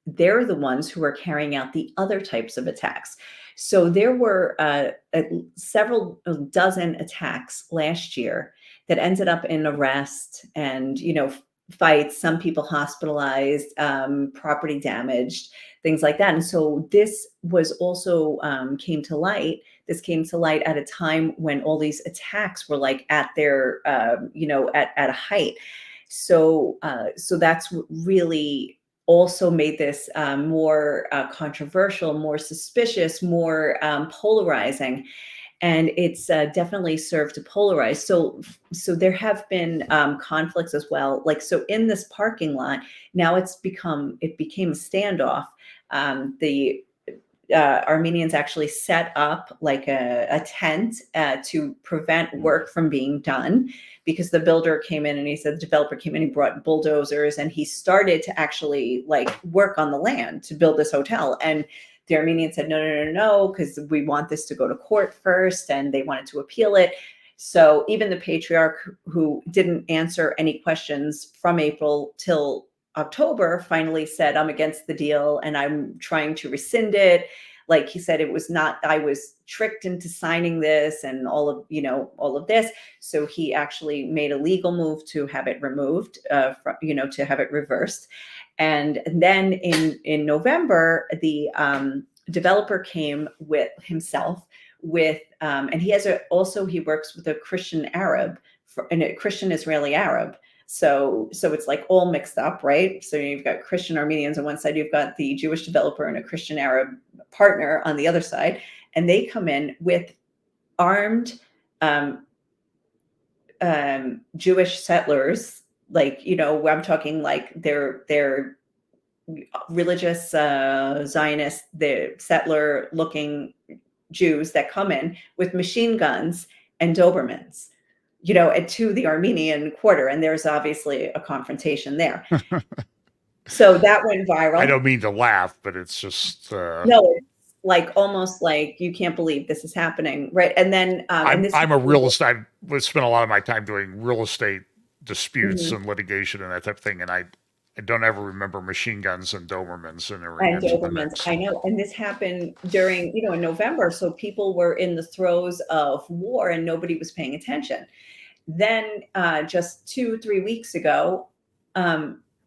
they're the ones who are carrying out the other types of attacks. So there were several dozen attacks last year that ended up in arrest and fights. Some people hospitalized, property damaged, things like that. And so this was also came to light. This came to light at a time when all these attacks were like at their at a height. So that's really also made this more controversial, more suspicious, more polarizing, and it's definitely served to polarize. So there have been conflicts as well. Like, so in this parking lot now, it became a standoff. The Armenians actually set up like a tent to prevent work from being done, because the builder came in, and he said the developer came in, he brought bulldozers, and he started to actually like work on the land to build this hotel. And the Armenians said, no, no, no, no, because we want this to go to court first, and they wanted to appeal it. So even the patriarch, who didn't answer any questions from April till October, finally said, I'm against the deal and I'm trying to rescind it. Like he said, it was not, I was tricked into signing this and all of this. So he actually made a legal move to have it removed, to have it reversed. And then in November, the developer came with himself with, and he he works with a Christian Arab, and a Christian Israeli Arab. So it's like all mixed up, right? So you've got Christian Armenians on one side, you've got the Jewish developer and a Christian Arab partner on the other side, and they come in with armed Jewish settlers. Like, I'm talking like they're religious Zionist, the settler looking Jews that come in with machine guns and Dobermans, to the Armenian Quarter. And there's obviously a confrontation there. So that went I viral. don't mean to laugh, but it's just No, it's like almost like you can't believe this is happening, right? And then and this I'm a real estate. I spent a lot of my time doing real estate disputes Mhm. and litigation and that type of thing, and I don't ever remember machine guns and Dobermans entering And into the Dobermans, mix. I know. And this happened during, in November. So people were in the throes of war and nobody was paying attention. Then just 2-3 weeks ago,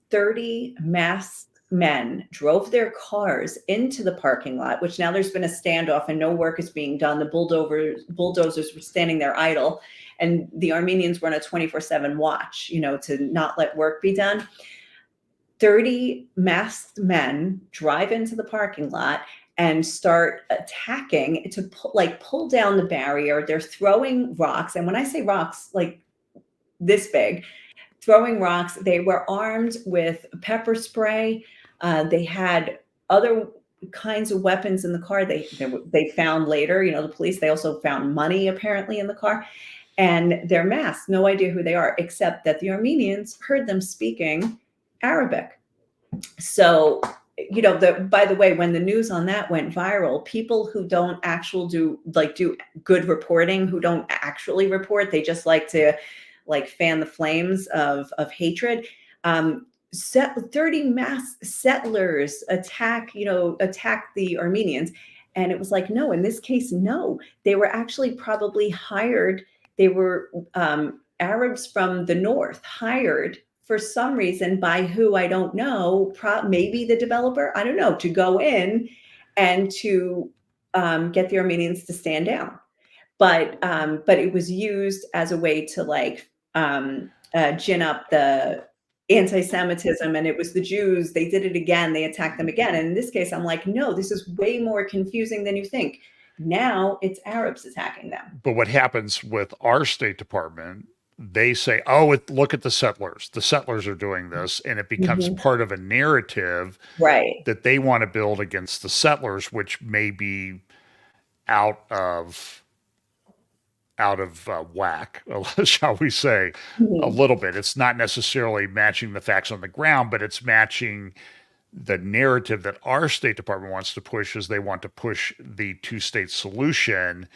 30 masked men drove their cars into the parking lot, which now there's been a standoff and no work is being done. The bulldozers were standing there idle, and the Armenians were on a 24/7 watch, to not let work be done. 30 masked men drive into the parking lot and start attacking to pull down the barrier. They're throwing rocks. And when I say rocks, like this big, throwing rocks, they were armed with pepper spray. They had other kinds of weapons in the car. They found later, the police, they also found money apparently in the car. And they're masked, no idea who they are, except that the Armenians heard them speaking Arabic. So, by the way, when the news on that went viral, people who don't actually do good reporting, who don't actually report, they just like to fan the flames of hatred. 30 mass settlers attack the Armenians. And it was like, no, in this case, no, they were actually probably hired. They were Arabs from the north hired for some reason by who I don't know, maybe the developer, I don't know, to go in and to get the Armenians to stand down. But it was used as a way to gin up the anti-Semitism, and it was the Jews. They did it again. They attacked them again. And in this case, I'm like, no, this is way more confusing than you think. Now it's Arabs attacking them. But what happens with our State Department, they say, oh, look at the settlers. The settlers are doing this. And it becomes part of a narrative Right. that they want to build against the settlers, which may be out of whack, shall we say, a little bit. It's not necessarily matching the facts on the ground, but it's matching the narrative that our State Department wants to push. Is they want to push the two-state solution.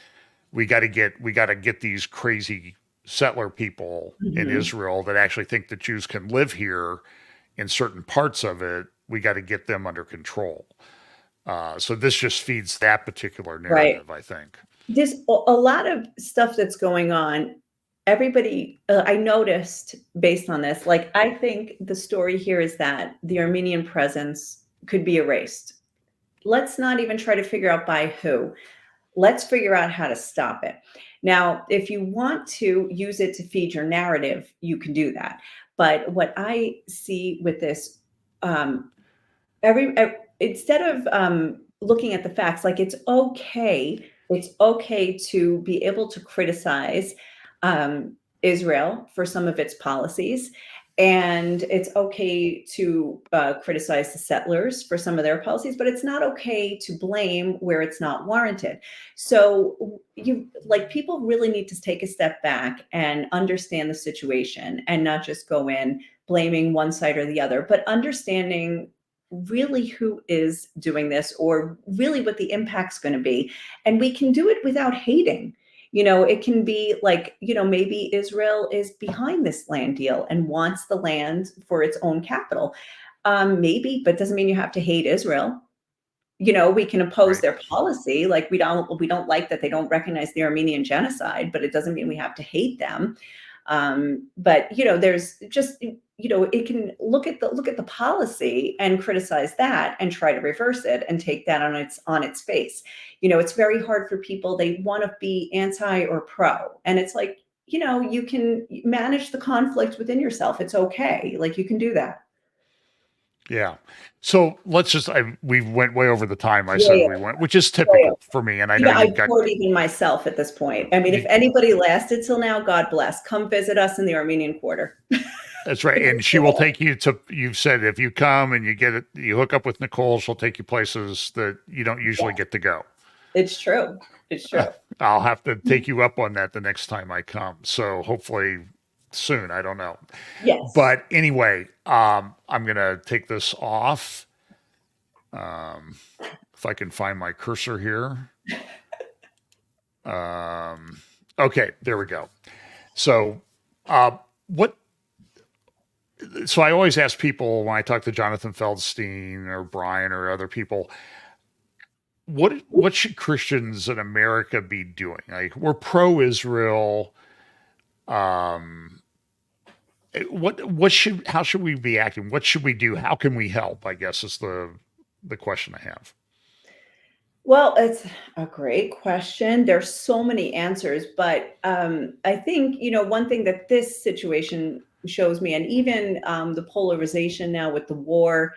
We got to get these crazy settler people in Israel that actually think that Jews can live here in certain parts of it. We got to get them under control. So this just feeds that particular narrative, right. I think. There's a lot of stuff that's going on. Everybody, I noticed based on this, I think the story here is that the Armenian presence could be erased. Let's not even try to figure out by who. Let's figure out how to stop it. Now, if you want to use it to feed your narrative, you can do that. But what I see with this, instead of looking at the facts, it's okay to be able to criticize Israel for some of its policies. And it's okay to criticize the settlers for some of their policies, but it's not okay to blame where it's not warranted. So people really need to take a step back and understand the situation and not just go in blaming one side or the other, but understanding really who is doing this or really what the impact's going to be. And we can do it without hating. It can be maybe Israel is behind this land deal and wants the land for its own capital. Maybe, but doesn't mean you have to hate Israel. We can oppose their policy. We don't like that they don't recognize the Armenian genocide, but it doesn't mean we have to hate them. But there's just, it can look at the policy and criticize that and try to reverse it and take that on its face. It's very hard for people. They want to be anti or pro. And it's you can manage the conflict within yourself. It's okay. You can do that. Yeah. So we went way over the time I said we went, which is typical for me. And I know I've poured even myself at this point. I mean, if anybody lasted till now, God bless. Come visit us in the Armenian Quarter. That's right. And she will take you you've said if you come and you hook up with Nicole, she'll take you places that you don't usually get to go. It's true. It's true. I'll have to take you up on that the next time I come. So hopefully soon. I don't know. Yes. But anyway, I'm going to take this off. If I can find my cursor here. Okay, there we go. So, so I always ask people when I talk to Jonathan Feldstein or Brian or other people, what should Christians in America be doing? We're pro-Israel. how should we be acting? What should we do? How can we help? I guess is the question I have. Well, it's a great question. There's so many answers, but I think, one thing that this situation shows me, and even the polarization now with the war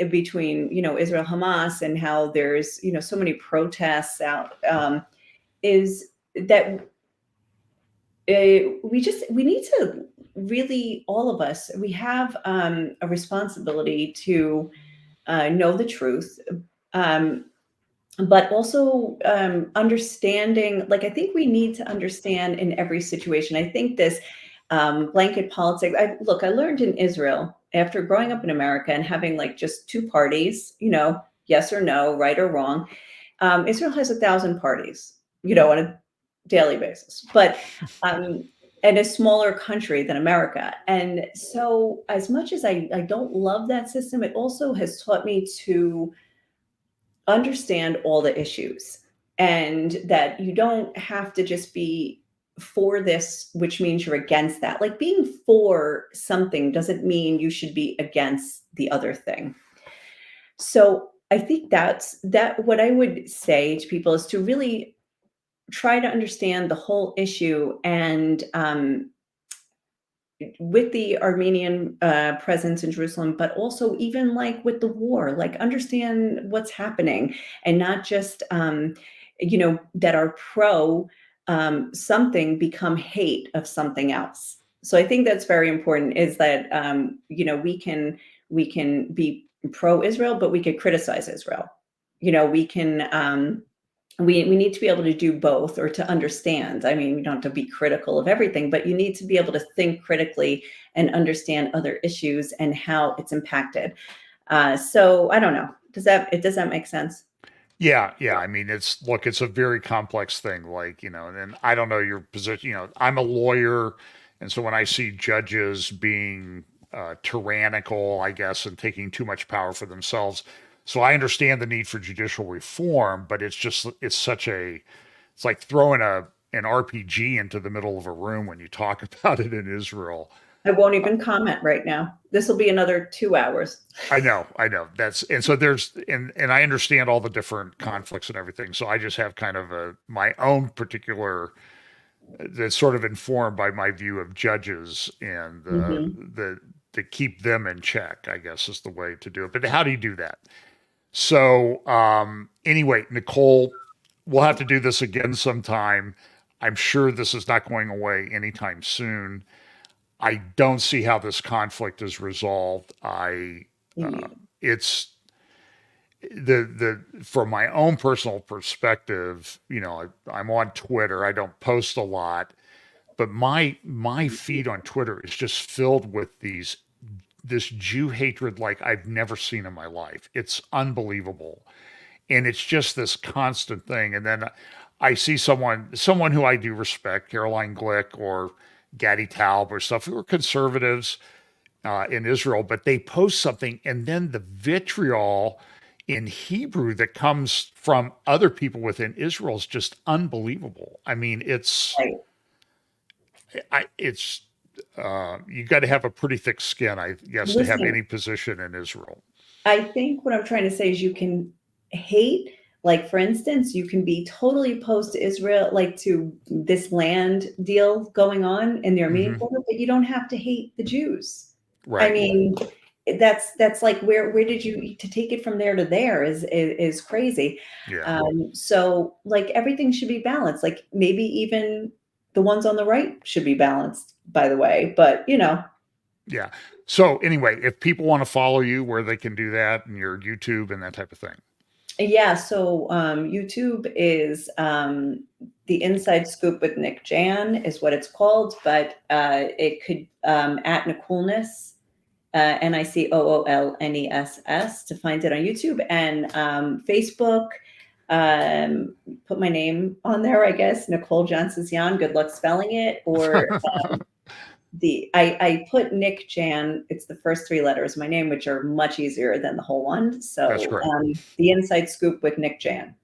between, Israel Hamas, and how there's, so many protests out, is that we need to really, all of us, we have a responsibility to know the truth. Um, but also understanding, like, I think we need to understand in every situation. I think this blanket politics, I learned in Israel after growing up in America and having like just two parties, yes or no, right or wrong. Israel has 1,000 parties, on a daily basis, but um, and a smaller country than America. And so, as much as I don't love that system, it also has taught me to understand all the issues, and that you don't have to just be for this, which means you're against that. Like, being for something doesn't mean you should be against the other thing. So I think that what I would say to people is to really try to understand the whole issue, and with the Armenian presence in Jerusalem, but also even like with the war, like understand what's happening, and not just, that are pro something become hate of something else. So I think that's very important. Is that we can be pro Israel, but we could criticize Israel. We can. We need to be able to do both, or to understand. I mean, you don't have to be critical of everything, but you need to be able to think critically and understand other issues and how it's impacted. So I don't know. Does that make sense? Yeah, yeah. I mean, it's a very complex thing. Like, and I don't know your position. I'm a lawyer, and so when I see judges being tyrannical, I guess, and taking too much power for themselves, so I understand the need for judicial reform. But it's like throwing an RPG into the middle of a room when you talk about it in Israel. I won't even comment right now. This will be another 2 hours. I know. And so and I understand all the different conflicts and everything. So I just have kind of my own particular that's sort of informed by my view of judges, and Hmm. the to keep them in check, I guess, is the way to do it. But how do you do that? So anyway, Nicole, we'll have to do this again sometime. I'm sure this is not going away anytime soon. I don't see how this conflict is resolved. Yeah. It's the from my own personal perspective, I'm on Twitter. I don't post a lot, but my feed on Twitter is just filled with this Jew hatred like I've never seen in my life. It's unbelievable, and it's just this constant thing. And then I see someone who I do respect, Caroline Glick or Gadi Taub or stuff, who are conservatives in Israel, but they post something, and then the vitriol in Hebrew that comes from other people within Israel is just unbelievable. I mean, Right. it's you got to have a pretty thick skin, I guess, to have Listen, any position in Israel. I think what I'm trying to say is you can hate, like, for instance, you can be totally opposed to Israel, like to this land deal going on in the Armenian Hmm. Quarter, but you don't have to hate the Jews. I Right. mean, that's like, where did you, to take it from there to there is crazy. Yeah. So like, everything should be balanced. Like, maybe even the ones on the right should be balanced, by the way. But Yeah. So anyway, if people want to follow you, where they can do that, and your YouTube and that type of thing. yeah, so YouTube is the Inside Scoop with Nick Jan is what it's called, but it could at Nicoleness, Nicoolness, to find it on YouTube, and Facebook. Put my name on there, I guess, Nicole Johnson. Good luck spelling it. Or I put Nick Jan. It's the first three letters of my name, which are much easier than the whole one. That's So great. the Inside Scoop with Nick Jan,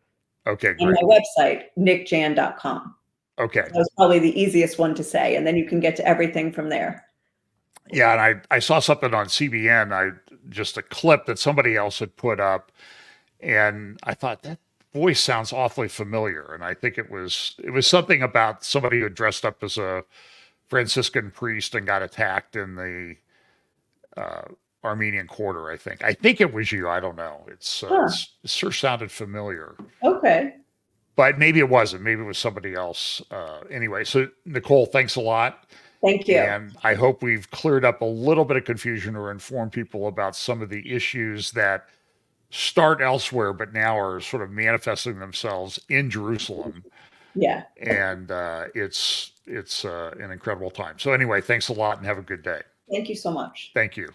Okay, and great. my website, nickjan.com. Okay. That was probably the easiest one to say, and then you can get to everything from there. Yeah, and I saw something on CBN, just a clip that somebody else had put up, and I thought that voice sounds awfully familiar, and I think it was something about somebody who had dressed up as a Franciscan priest and got attacked in the uh, Armenian Quarter. I think it was you. I don't know. Huh. It sure sounded familiar, Okay. but maybe it wasn't. Maybe it was somebody else. Anyway, so Nicole, thanks a lot. Thank you. And I hope we've cleared up a little bit of confusion or informed people about some of the issues that start elsewhere, but now are sort of manifesting themselves in Jerusalem. Yeah. And it's an incredible time. So anyway, thanks a lot and have a good day. Thank you so much. Thank you.